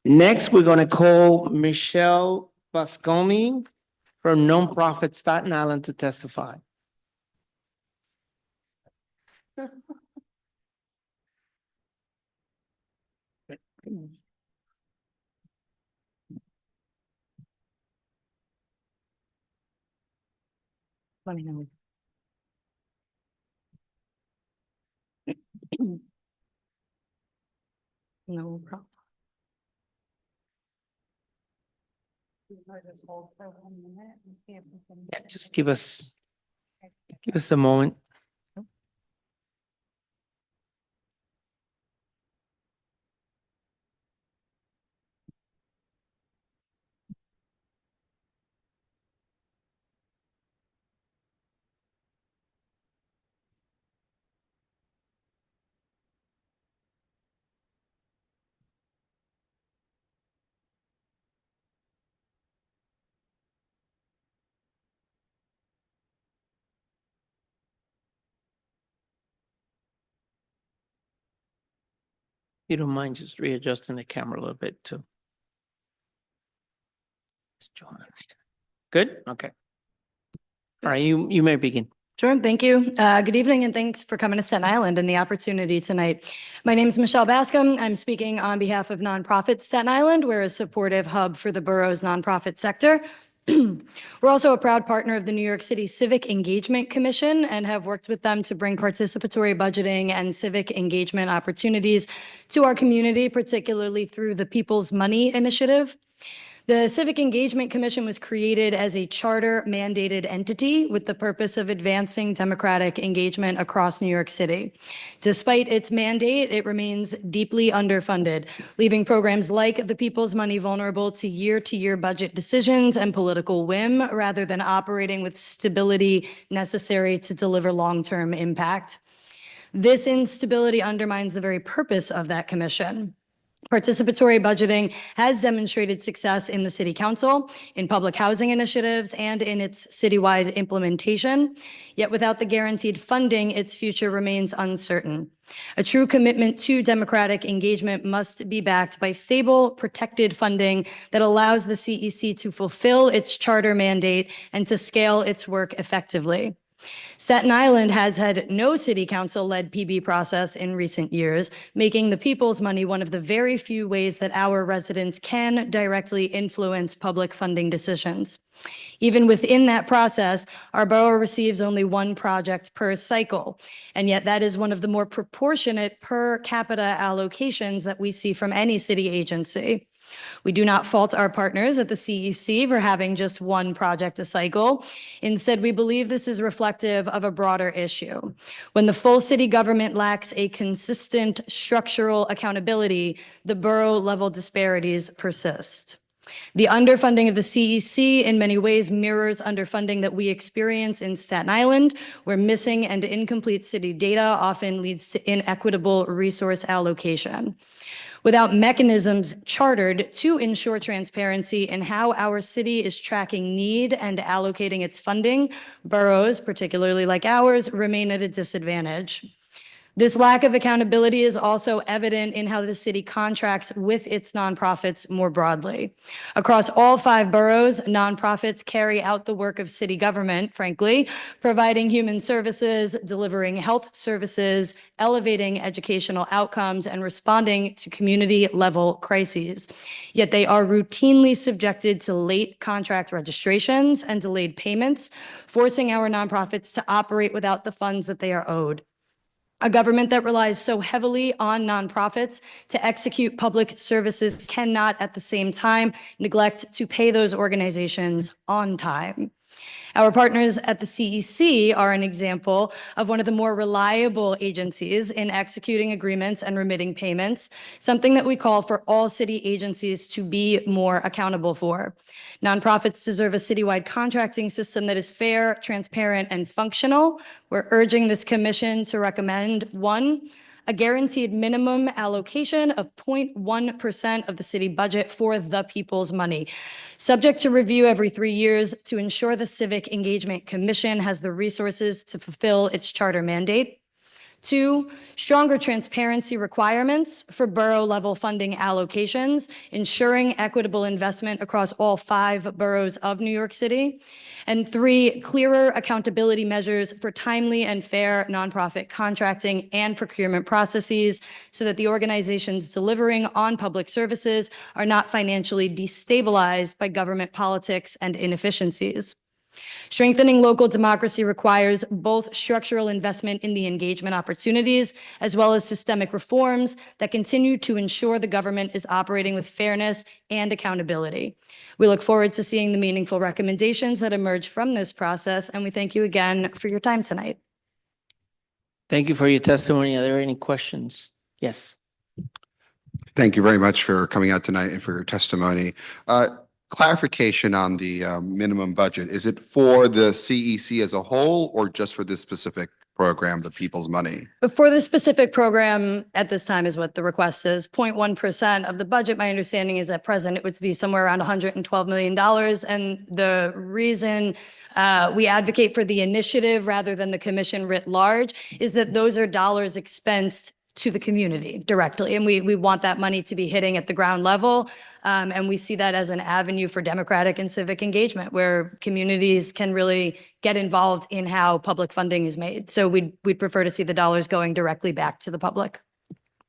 B: Next, we're going to call Michelle Bascomi from Nonprofit Staten Island to testify.
I: Let me know. No problem.
B: Yeah, just give us a moment. You don't mind just readjusting the camera a little bit too. Good? Okay. All right, you may begin.
N: Sure, thank you. Good evening and thanks for coming to Staten Island and the opportunity tonight. My name is Michelle Bascom. I'm speaking on behalf of Nonprofit Staten Island. We're a supportive hub for the borough's nonprofit sector. We're also a proud partner of the New York City Civic Engagement Commission and have worked with them to bring participatory budgeting and civic engagement opportunities to our community, particularly through the People's Money Initiative. The Civic Engagement Commission was created as a charter mandated entity with the purpose of advancing democratic engagement across New York City. Despite its mandate, it remains deeply underfunded, leaving programs like the People's Money vulnerable to year-to-year budget decisions and political whim, rather than operating with stability necessary to deliver long-term impact. This instability undermines the very purpose of that commission. Participatory budgeting has demonstrated success in the City Council, in public housing initiatives, and in its citywide implementation. Yet without the guaranteed funding, its future remains uncertain. A true commitment to democratic engagement must be backed by stable, protected funding that allows the CEC to fulfill its charter mandate and to scale its work effectively. Staten Island has had no city council-led PB process in recent years, making the People's Money one of the very few ways that our residents can directly influence public funding decisions. Even within that process, our borough receives only one project per cycle, and yet that is one of the more proportionate per capita allocations that we see from any city agency. We do not fault our partners at the CEC for having just one project a cycle. Instead, we believe this is reflective of a broader issue. When the full city government lacks a consistent structural accountability, the borough-level disparities persist. The underfunding of the CEC in many ways mirrors underfunding that we experience in Staten Island, where missing and incomplete city data often leads to inequitable resource allocation. Without mechanisms chartered to ensure transparency in how our city is tracking need and allocating its funding, boroughs, particularly like ours, remain at a disadvantage. This lack of accountability is also evident in how the city contracts with its nonprofits more broadly. Across all 5 boroughs, nonprofits carry out the work of city government, frankly, providing human services, delivering health services, elevating educational outcomes, and responding to community-level crises. Yet they are routinely subjected to late contract registrations and delayed payments, forcing our nonprofits to operate without the funds that they are owed. A government that relies so heavily on nonprofits to execute public services cannot at the same time neglect to pay those organizations on time. Our partners at the CEC are an example of one of the more reliable agencies in executing agreements and remitting payments, something that we call for all city agencies to be more accountable for. Nonprofits deserve a citywide contracting system that is fair, transparent, and functional. We're urging this commission to recommend 1, a guaranteed minimum allocation of 0.1% of the city budget for the people's money, subject to review every 3 years to ensure the Civic Engagement Commission has the resources to fulfill its charter mandate. 2, stronger transparency requirements for borough-level funding allocations, ensuring equitable investment across all 5 boroughs of New York City. And 3, clearer accountability measures for timely and fair nonprofit contracting and procurement processes so that the organizations delivering on public services are not financially destabilized by government politics and inefficiencies. Strengthening local democracy requires both structural investment in the engagement opportunities as well as systemic reforms that continue to ensure the government is operating with fairness and accountability. We look forward to seeing the meaningful recommendations that emerge from this process, and we thank you again for your time tonight.
B: Thank you for your testimony. Are there any questions? Yes.
D: Thank you very much for coming out tonight and for your testimony. Clarification on the minimum budget. Is it for the CEC as a whole or just for this specific program, the People's Money?
N: For this specific program, at this time is what the request is, 0.1% of the budget. My understanding is at present it would be somewhere around $112 million. And the reason we advocate for the initiative rather than the commission writ large is that those are dollars expensed to the community directly. And we want that money to be hitting at the ground level. And we see that as an avenue for democratic and civic engagement where communities can really get involved in how public funding is made. So we'd prefer to see the dollars going directly back to the public.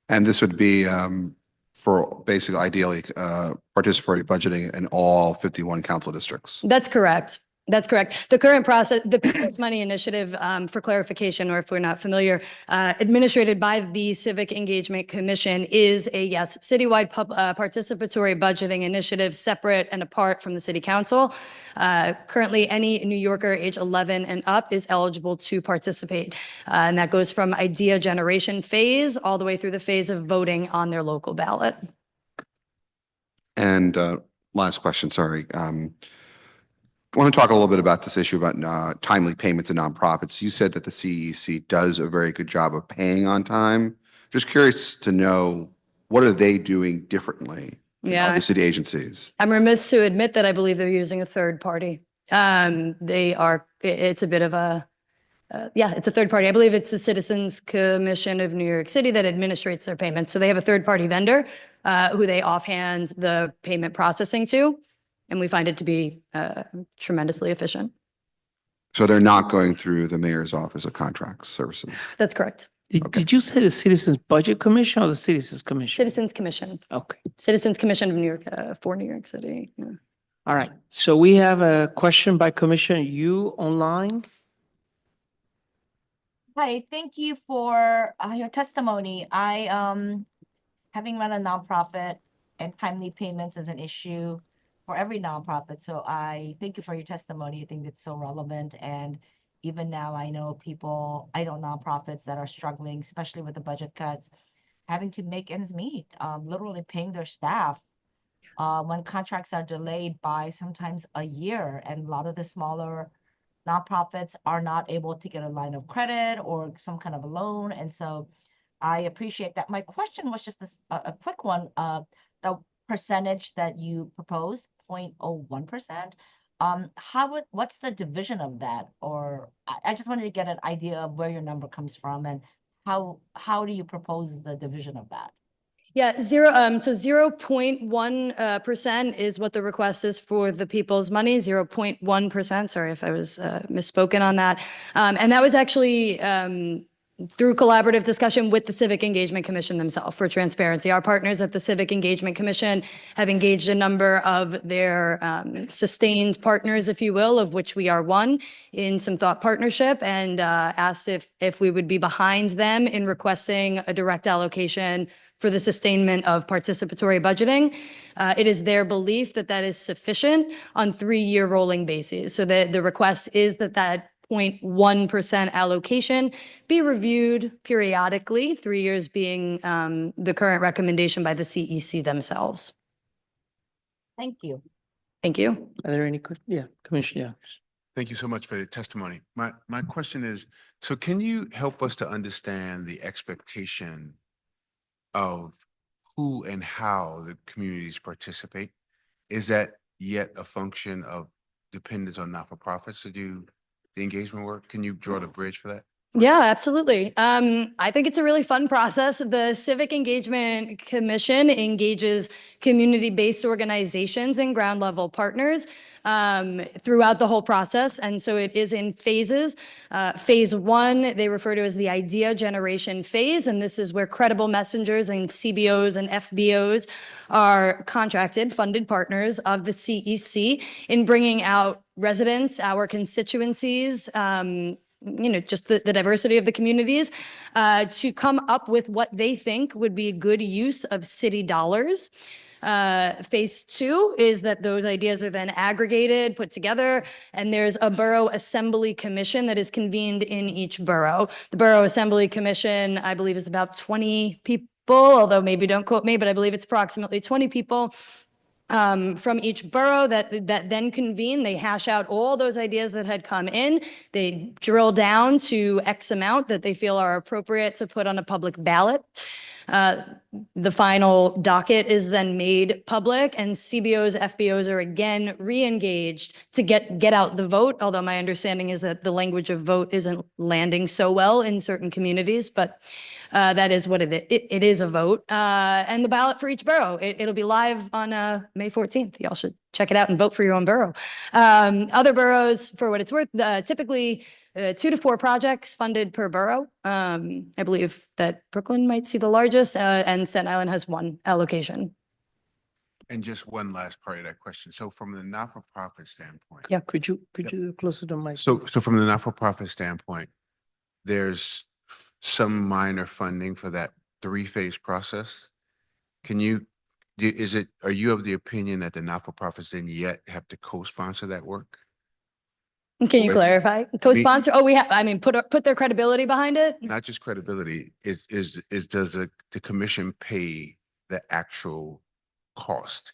D: And this would be for basically ideally participatory budgeting in all 51 council districts.
N: That's correct. That's correct. The current process, the People's Money Initiative, for clarification, or if we're not familiar, administrated by the Civic Engagement Commission is a, yes, citywide participatory budgeting initiative separate and apart from the city council. Currently, any New Yorker age 11 and up is eligible to participate. And that goes from idea generation phase all the way through the phase of voting on their local ballot.
D: And last question, sorry. I want to talk a little bit about this issue about timely payments to nonprofits. You said that the CEC does a very good job of paying on time. Just curious to know, what are they doing differently than other city agencies?
N: I'm remiss to admit that I believe they're using a third party. It's a bit of a, it's a third party. I believe it's the Citizens Commission of New York City that administrates their payments. So they have a third party vendor who they offhand the payment processing to. And we find it to be tremendously efficient.
D: So they're not going through the mayor's office of contracts services?
N: That's correct.
B: Did you say the Citizens Budget Commission or the Citizens Commission?
N: Citizens Commission.
B: Okay.
N: Citizens Commission of New York, for New York City. Yeah.
B: All right. So we have a question by Commissioner Yu online.
I: Hi, thank you for your testimony. I, having run a nonprofit, and timely payments is an issue for every nonprofit. So I thank you for your testimony. I think it's so relevant. And even now, I know nonprofits that are struggling, especially with the budget cuts, having to make ends meet, literally paying their staff when contracts are delayed by sometimes a year. And a lot of the smaller nonprofits are not able to get a line of credit or some kind of a loan. And so I appreciate that. My question was just a quick one. The percentage that you proposed, 0.01%. What's the division of that? Or I just wanted to get an idea of where your number comes from and how do you propose the division of that?
N: Yeah, 0.1% is what the request is for the people's money, 0.1%. Sorry if I was misspoken on that. And that was actually through collaborative discussion with the Civic Engagement Commission themselves for transparency. Our partners at the Civic Engagement Commission have engaged a number of their sustained partners, if you will, of which we are one, in some thought partnership, and asked if we would be behind them in requesting a direct allocation for the sustainment of participatory budgeting. It is their belief that that is sufficient on 3-year rolling basis. So the request is that 0.1% allocation be reviewed periodically, 3 years being the current recommendation by the CEC themselves.
I: Thank you.
N: Thank you.
B: Are there any, yeah, Commissioner?
M: Thank you so much for the testimony. My question is, so can you help us to understand the expectation of who and how the communities participate? Is that yet a function of dependence on not-for-profits to do the engagement work? Can you draw the bridge for that?
N: Yeah, absolutely. I think it's a really fun process. The Civic Engagement Commission engages community-based organizations and ground level partners throughout the whole process. And so it is in phases. Phase 1, they refer to as the idea generation phase. And this is where credible messengers and CBOs and FBOs are contracted, funded partners of the CEC in bringing out residents, our constituencies, just the diversity of the communities, to come up with what they think would be a good use of city dollars. Phase 2 is that those ideas are then aggregated, put together, and there's a borough assembly commission that is convened in each borough. The Borough Assembly Commission, I believe, is about 20 people, although maybe don't quote me, but I believe it's approximately 20 people from each borough that then convene. They hash out all those ideas that had come in. They drill down to X amount that they feel are appropriate to put on a public ballot. The final docket is then made public, and CBOs, FBOs are again re-engaged to get out the vote, although my understanding is that the language of vote isn't landing so well in certain communities, but that is what it is, a vote. And the ballot for each borough, it'll be live on May 14th. Y'all should check it out and vote for your own borough. Other boroughs, for what it's worth, typically 2 to 4 projects funded per borough. I believe that Brooklyn might see the largest, and Staten Island has 1 allocation.
M: And just one last part of that question. So from the not-for-profit standpoint.
N: Yeah.
B: Could you close to the mic?
M: So from the not-for-profit standpoint, there's some minor funding for that 3-phase process. Are you of the opinion that the not-for-profits didn't yet have to co-sponsor that work?
N: Can you clarify? Co-sponsor? Put their credibility behind it?
M: Not just credibility, does the commission pay the actual cost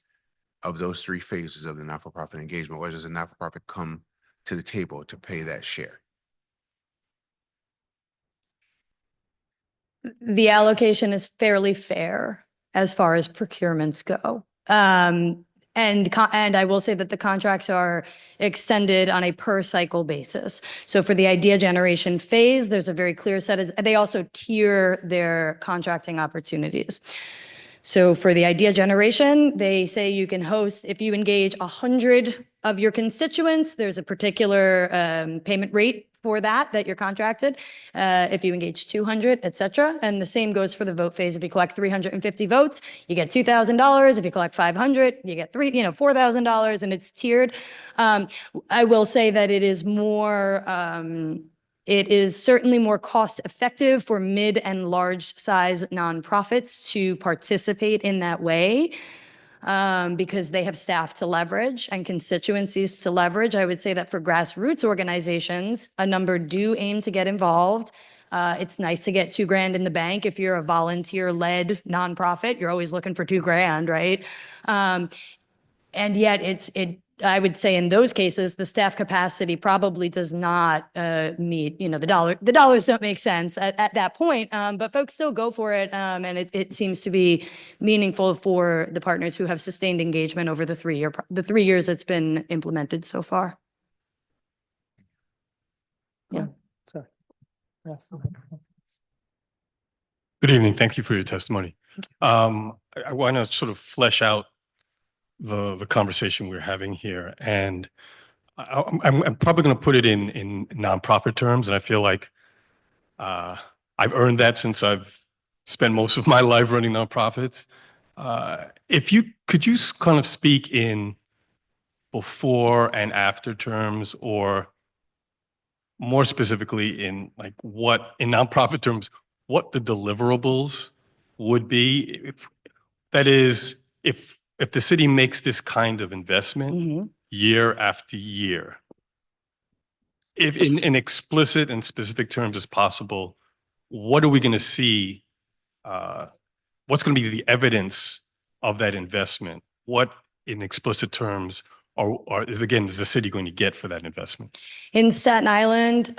M: of those 3 phases of the not-for-profit engagement, or does the not-for-profit come to the table to pay that share?
N: The allocation is fairly fair as far as procurements go. And I will say that the contracts are extended on a per cycle basis. So for the idea generation phase, there's a very clear set. They also tier their contracting opportunities. So for the idea generation, they say you can host, if you engage 100 of your constituents, there's a particular payment rate for that you're contracted. If you engage 200, et cetera. And the same goes for the vote phase. If you collect 350 votes, you get $2,000. If you collect 500, you get $4,000, and it's tiered. I will say that it is more, it is certainly more cost effective for mid and large size nonprofits to participate in that way. because they have staff to leverage and constituencies to leverage. I would say that for grassroots organizations, a number do aim to get involved. It's nice to get $2,000 in the bank. If you're a volunteer-led nonprofit, you're always looking for $2,000, right? And yet I would say in those cases, the staff capacity probably does not meet, the dollars don't make sense at that point, but folks still go for it. And it seems to be meaningful for the partners who have sustained engagement over the 3 years it's been implemented so far. Yeah.
B: Sorry. Yes.
L: Good evening. Thank you for your testimony. I want to sort of flesh out the conversation we're having here, and I'm probably going to put it in nonprofit terms, and I feel like I've earned that since I've spent most of my life running nonprofits. Could you kind of speak in before and after terms, or more specifically in in nonprofit terms, what the deliverables would be? If the city makes this kind of investment year after year, if in explicit and specific terms as possible, what are we going to see? What's going to be the evidence of that investment? What, in explicit terms, is the city going to get for that investment?
N: In Staten Island,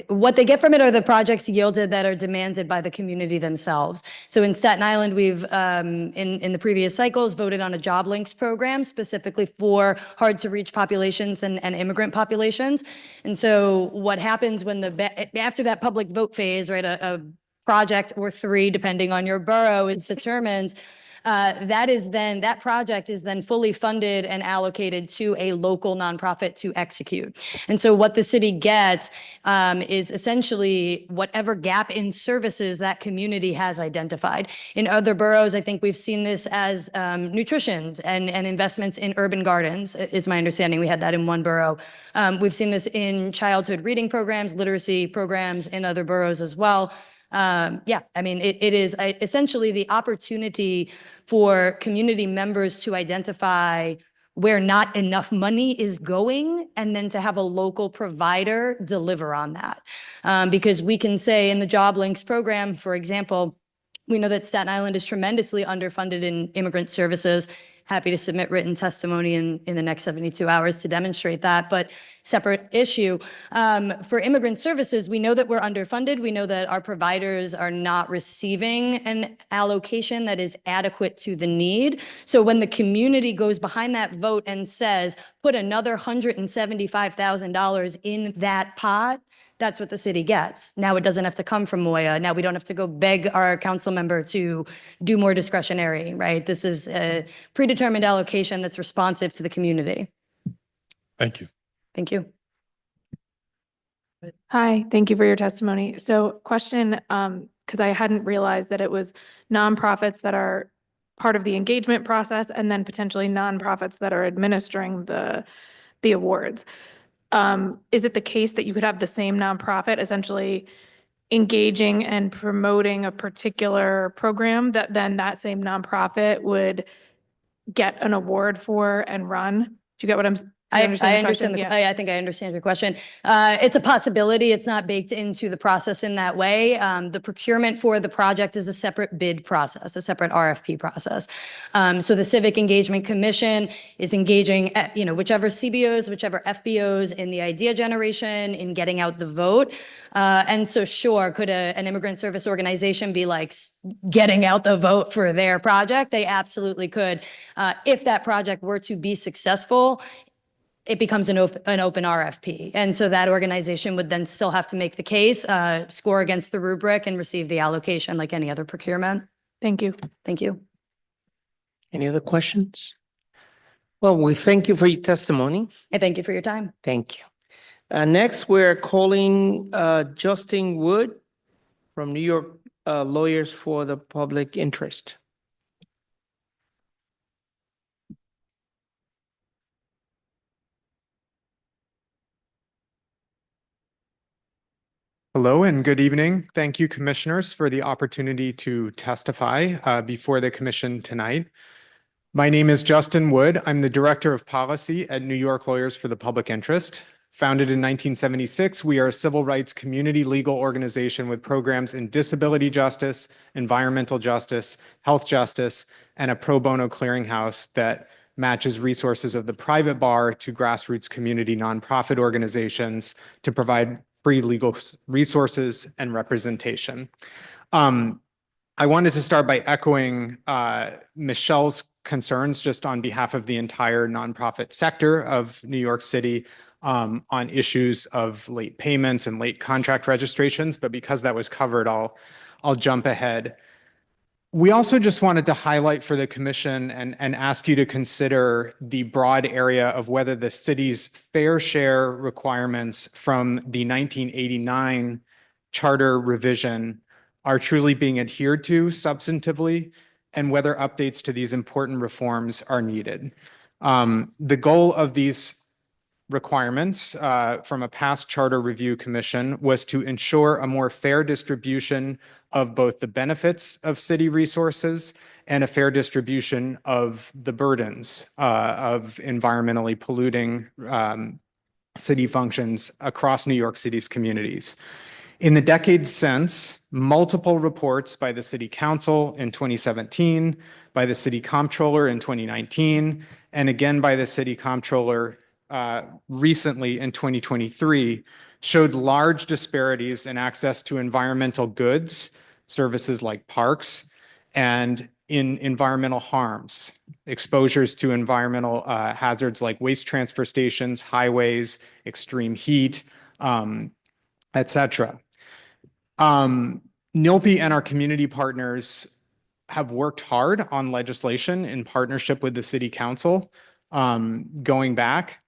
N: what they get from it are the projects yielded that are demanded by the community themselves. So in Staten Island, we've, in the previous cycles, voted on a job links program specifically for hard to reach populations and immigrant populations. And so what happens when after that public vote phase, right, a project or 3, depending on your borough, is determined, that project is then fully funded and allocated to a local nonprofit to execute. And so what the city gets is essentially whatever gap in services that community has identified. In other boroughs, I think we've seen this as nutrition and investments in urban gardens, is my understanding. We had that in one borough. We've seen this in childhood reading programs, literacy programs in other boroughs as well. Yeah, I mean, it is essentially the opportunity for community members to identify where not enough money is going, and then to have a local provider deliver on that. Because we can say in the Job Links program, for example, we know that Staten Island is tremendously underfunded in immigrant services. Happy to submit written testimony in the next 72 hours to demonstrate that, but separate issue. For immigrant services, we know that we're underfunded. We know that our providers are not receiving an allocation that is adequate to the need. So when the community goes behind that vote and says, put another $175,000 in that pot, that's what the city gets. Now it doesn't have to come from Moya. Now we don't have to go beg our council member to do more discretionary, right? This is a predetermined allocation that's responsive to the community.
L: Thank you.
N: Thank you.
A: Hi, thank you for your testimony. So question, because I hadn't realized that it was nonprofits that are part of the engagement process and then potentially nonprofits that are administering the awards. Is it the case that you could have the same nonprofit essentially engaging and promoting a particular program that then that same nonprofit would get an award for and run? Do you get what I'm saying?
N: I understand. I think I understand your question. It's a possibility. It's not baked into the process in that way. The procurement for the project is a separate bid process, a separate RFP process. So the Civic Engagement Commission is engaging, whichever CBOs, whichever FBOs in the idea generation, in getting out the vote. And so sure, could an immigrant service organization be like getting out the vote for their project? They absolutely could. If that project were to be successful, it becomes an open RFP. And so that organization would then still have to make the case, score against the rubric, and receive the allocation like any other procurement.
A: Thank you.
N: Thank you.
B: Any other questions? Well, we thank you for your testimony.
N: And thank you for your time.
B: Thank you. Next, we're calling Justin Wood from New York Lawyers for the Public Interest.
O: Hello and good evening. Thank you, commissioners, for the opportunity to testify before the commission tonight. My name is Justin Wood. I'm the Director of Policy at New York Lawyers for the Public Interest. Founded in 1976, we are a civil rights community legal organization with programs in disability justice, environmental justice, health justice, and a pro bono clearinghouse that matches resources of the private bar to grassroots community nonprofit organizations to provide free legal resources and representation. I wanted to start by echoing Michelle's concerns just on behalf of the entire nonprofit sector of New York City on issues of late payments and late contract registrations, but because that was covered, I'll jump ahead. We also just wanted to highlight for the commission and ask you to consider the broad area of whether the city's fair share requirements from the 1989 charter revision are truly being adhered to substantively, and whether updates to these important reforms are needed. The goal of these requirements from a past charter review commission was to ensure a more fair distribution of both the benefits of city resources and a fair distribution of the burdens of environmentally polluting city functions across New York City's communities. In the decades since, multiple reports by the City Council in 2017, by the City Comptroller in 2019, and again by the City Comptroller recently in 2023 showed large disparities in access to environmental goods, services like parks, and in environmental harms, exposures to environmental hazards like waste transfer stations, highways, extreme heat, etc. NILPI and our community partners have worked hard on legislation in partnership with the City Council going back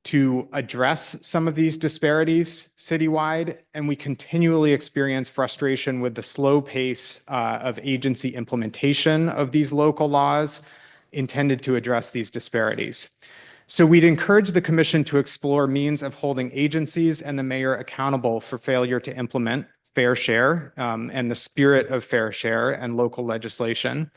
O: to address some of these disparities citywide, and we continually experience frustration with the slow pace of agency implementation of these local laws intended to address these disparities. So we'd encourage the commission to explore means of holding agencies and the mayor accountable for failure to implement fair share and the spirit of fair share and local legislation.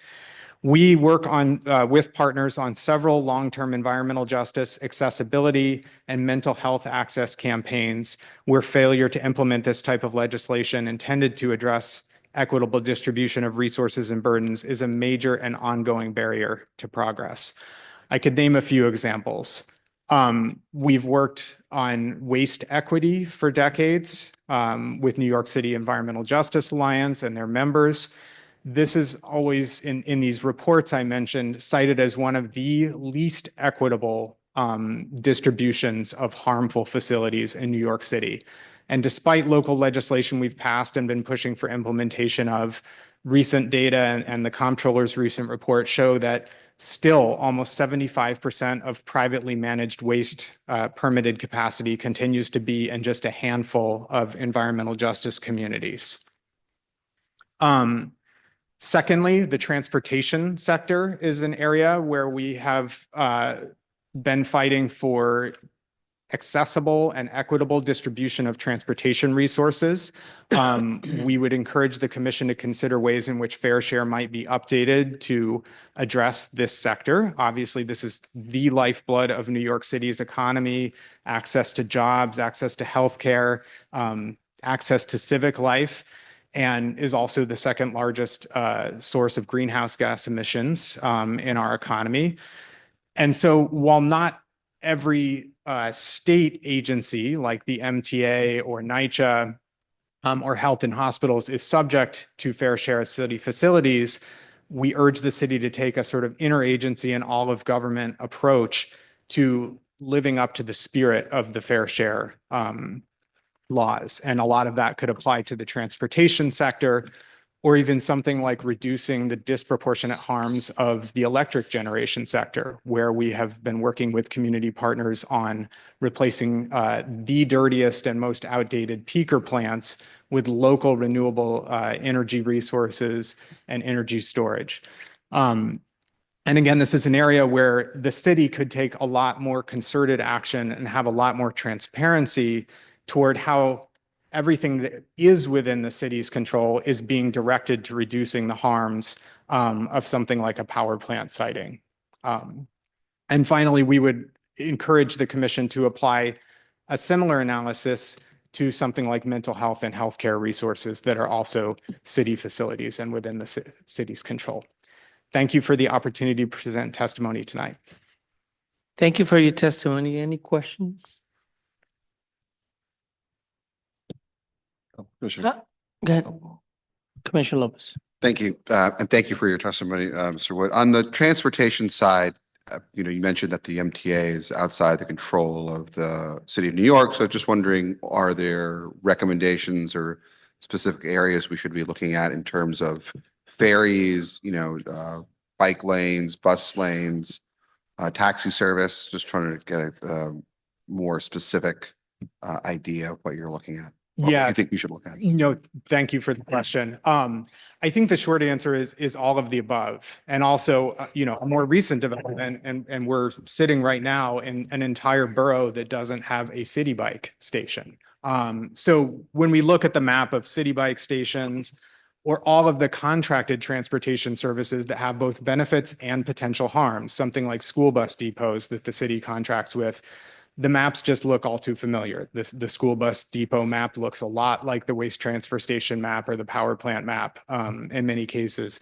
O: We work on with partners on several long-term environmental justice, accessibility, and mental health access campaigns where failure to implement this type of legislation intended to address equitable distribution of resources and burdens is a major and ongoing barrier to progress. I could name a few examples. We've worked on waste equity for decades with New York City Environmental Justice Alliance and their members. This is always in these reports I mentioned cited as one of the least equitable distributions of harmful facilities in New York City. And despite local legislation we've passed and been pushing for implementation of, recent data and the comptroller's recent report show that still almost 75% of privately managed waste permitted capacity continues to be in just a handful of environmental justice communities. Secondly, the transportation sector is an area where we have been fighting for accessible and equitable distribution of transportation resources. We would encourage the commission to consider ways in which fair share might be updated to address this sector. Obviously, this is the lifeblood of New York City's economy, access to jobs, access to healthcare, access to civic life, and is also the second largest source of greenhouse gas emissions in our economy. And so while not every state agency like the MTA or NYCHA or Health and Hospitals is subject to fair share of city facilities, we urge the city to take a sort of interagency and all of government approach to living up to the spirit of the fair share laws. And a lot of that could apply to the transportation sector, or even something like reducing the disproportionate harms of the electric generation sector, where we have been working with community partners on replacing the dirtiest and most outdated peaker plants with local renewable energy resources and energy storage. And again, this is an area where the city could take a lot more concerted action and have a lot more transparency toward how everything that is within the city's control is being directed to reducing the harms of something like a power plant siting. And finally, we would encourage the commission to apply a similar analysis to something like mental health and healthcare resources that are also city facilities and within the city's control. Thank you for the opportunity to present testimony tonight.
B: Thank you for your testimony. Any questions?
D: Commissioner.
B: Go ahead. Commissioner Lopez.
D: Thank you. And thank you for your testimony, Mr. Wood. On the transportation side, you mentioned that the MTA is outside the control of the city of New York. So just wondering, are there recommendations or specific areas we should be looking at in terms of ferries, bike lanes, bus lanes, taxi service? Just trying to get a more specific idea of what you're looking at. What
O: Yeah.
D: you think we should look at?
O: Thank you for the question. I think the short answer is all of the above. And also, a more recent development, and we're sitting right now in an entire borough that doesn't have a city bike station. So when we look at the map of city bike stations or all of the contracted transportation services that have both benefits and potential harms, something like school bus depots that the city contracts with, the maps just look all too familiar. The school bus depot map looks a lot like the waste transfer station map or the power plant map in many cases.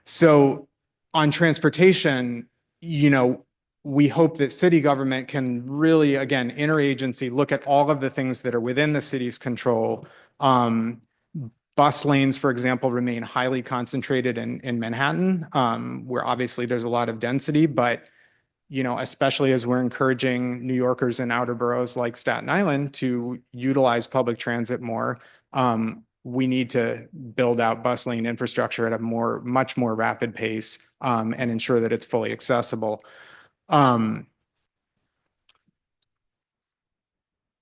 O: So on transportation, we hope that city government can really, again, interagency, look at all of the things that are within the city's control. Bus lanes, for example, remain highly concentrated in Manhattan, where obviously there's a lot of density, but especially as we're encouraging New Yorkers in outer boroughs like Staten Island to utilize public transit more, we need to build out bus lane infrastructure at a much more rapid pace and ensure that it's fully accessible.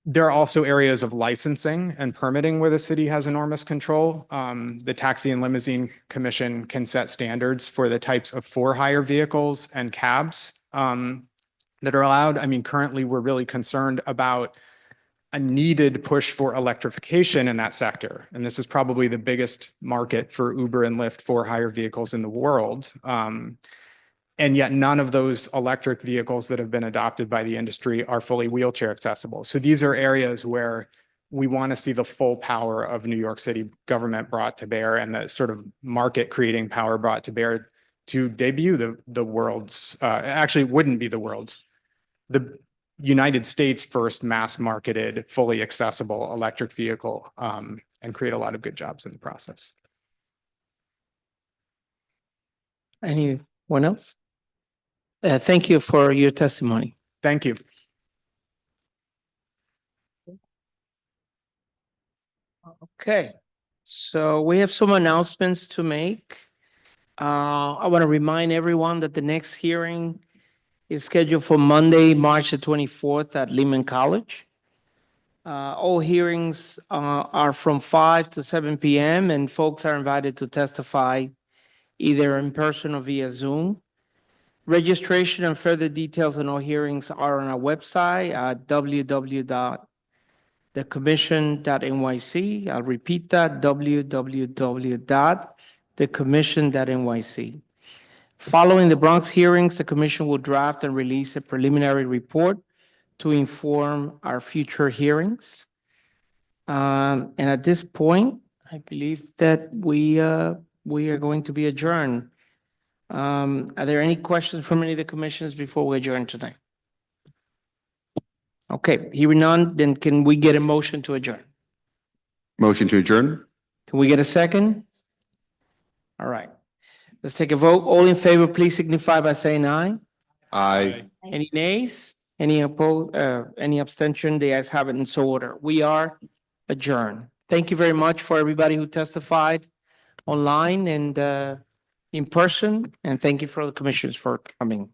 O: There are also areas of licensing and permitting where the city has enormous control. The Taxi and Limousine Commission can set standards for the types of for-hire vehicles and cabs that are allowed. I mean, currently, we're really concerned about a needed push for electrification in that sector. And this is probably the biggest market for Uber and Lyft for-hire vehicles in the world. And yet none of those electric vehicles that have been adopted by the industry are fully wheelchair accessible. So these are areas where we want to see the full power of New York City government brought to bear and the sort of market creating power brought to bear to debut the world's, actually it wouldn't be the world's, the United States first mass marketed, fully accessible electric vehicle and create a lot of good jobs in the process.
B: Anyone else? Thank you for your testimony.
O: Thank you.
B: Okay, so we have some announcements to make. I want to remind everyone that the next hearing is scheduled for Monday, March the 24th at Lehman College. All hearings are from 5 to 7 p.m. and folks are invited to testify either in person or via Zoom. Registration and further details on all hearings are on our website at www.thecommission.nyc. I'll repeat that, www.thecommission.nyc. Following the Bronx hearings, the commission will draft and release a preliminary report to inform our future hearings. And at this point, I believe that we are going to be adjourned. Are there any questions from any of the commissioners before we adjourn tonight? Okay, hearing none, then can we get a motion to adjourn?
D: Motion to adjourn?
B: Can we get a second? All right, let's take a vote. All in favor, please signify by saying aye.
D: Aye.
B: Any nays? Any opposed? Any abstention? The ayes have it in so order. We are adjourned. Thank you very much for everybody who testified online and in person, and thank you for the commissioners for coming.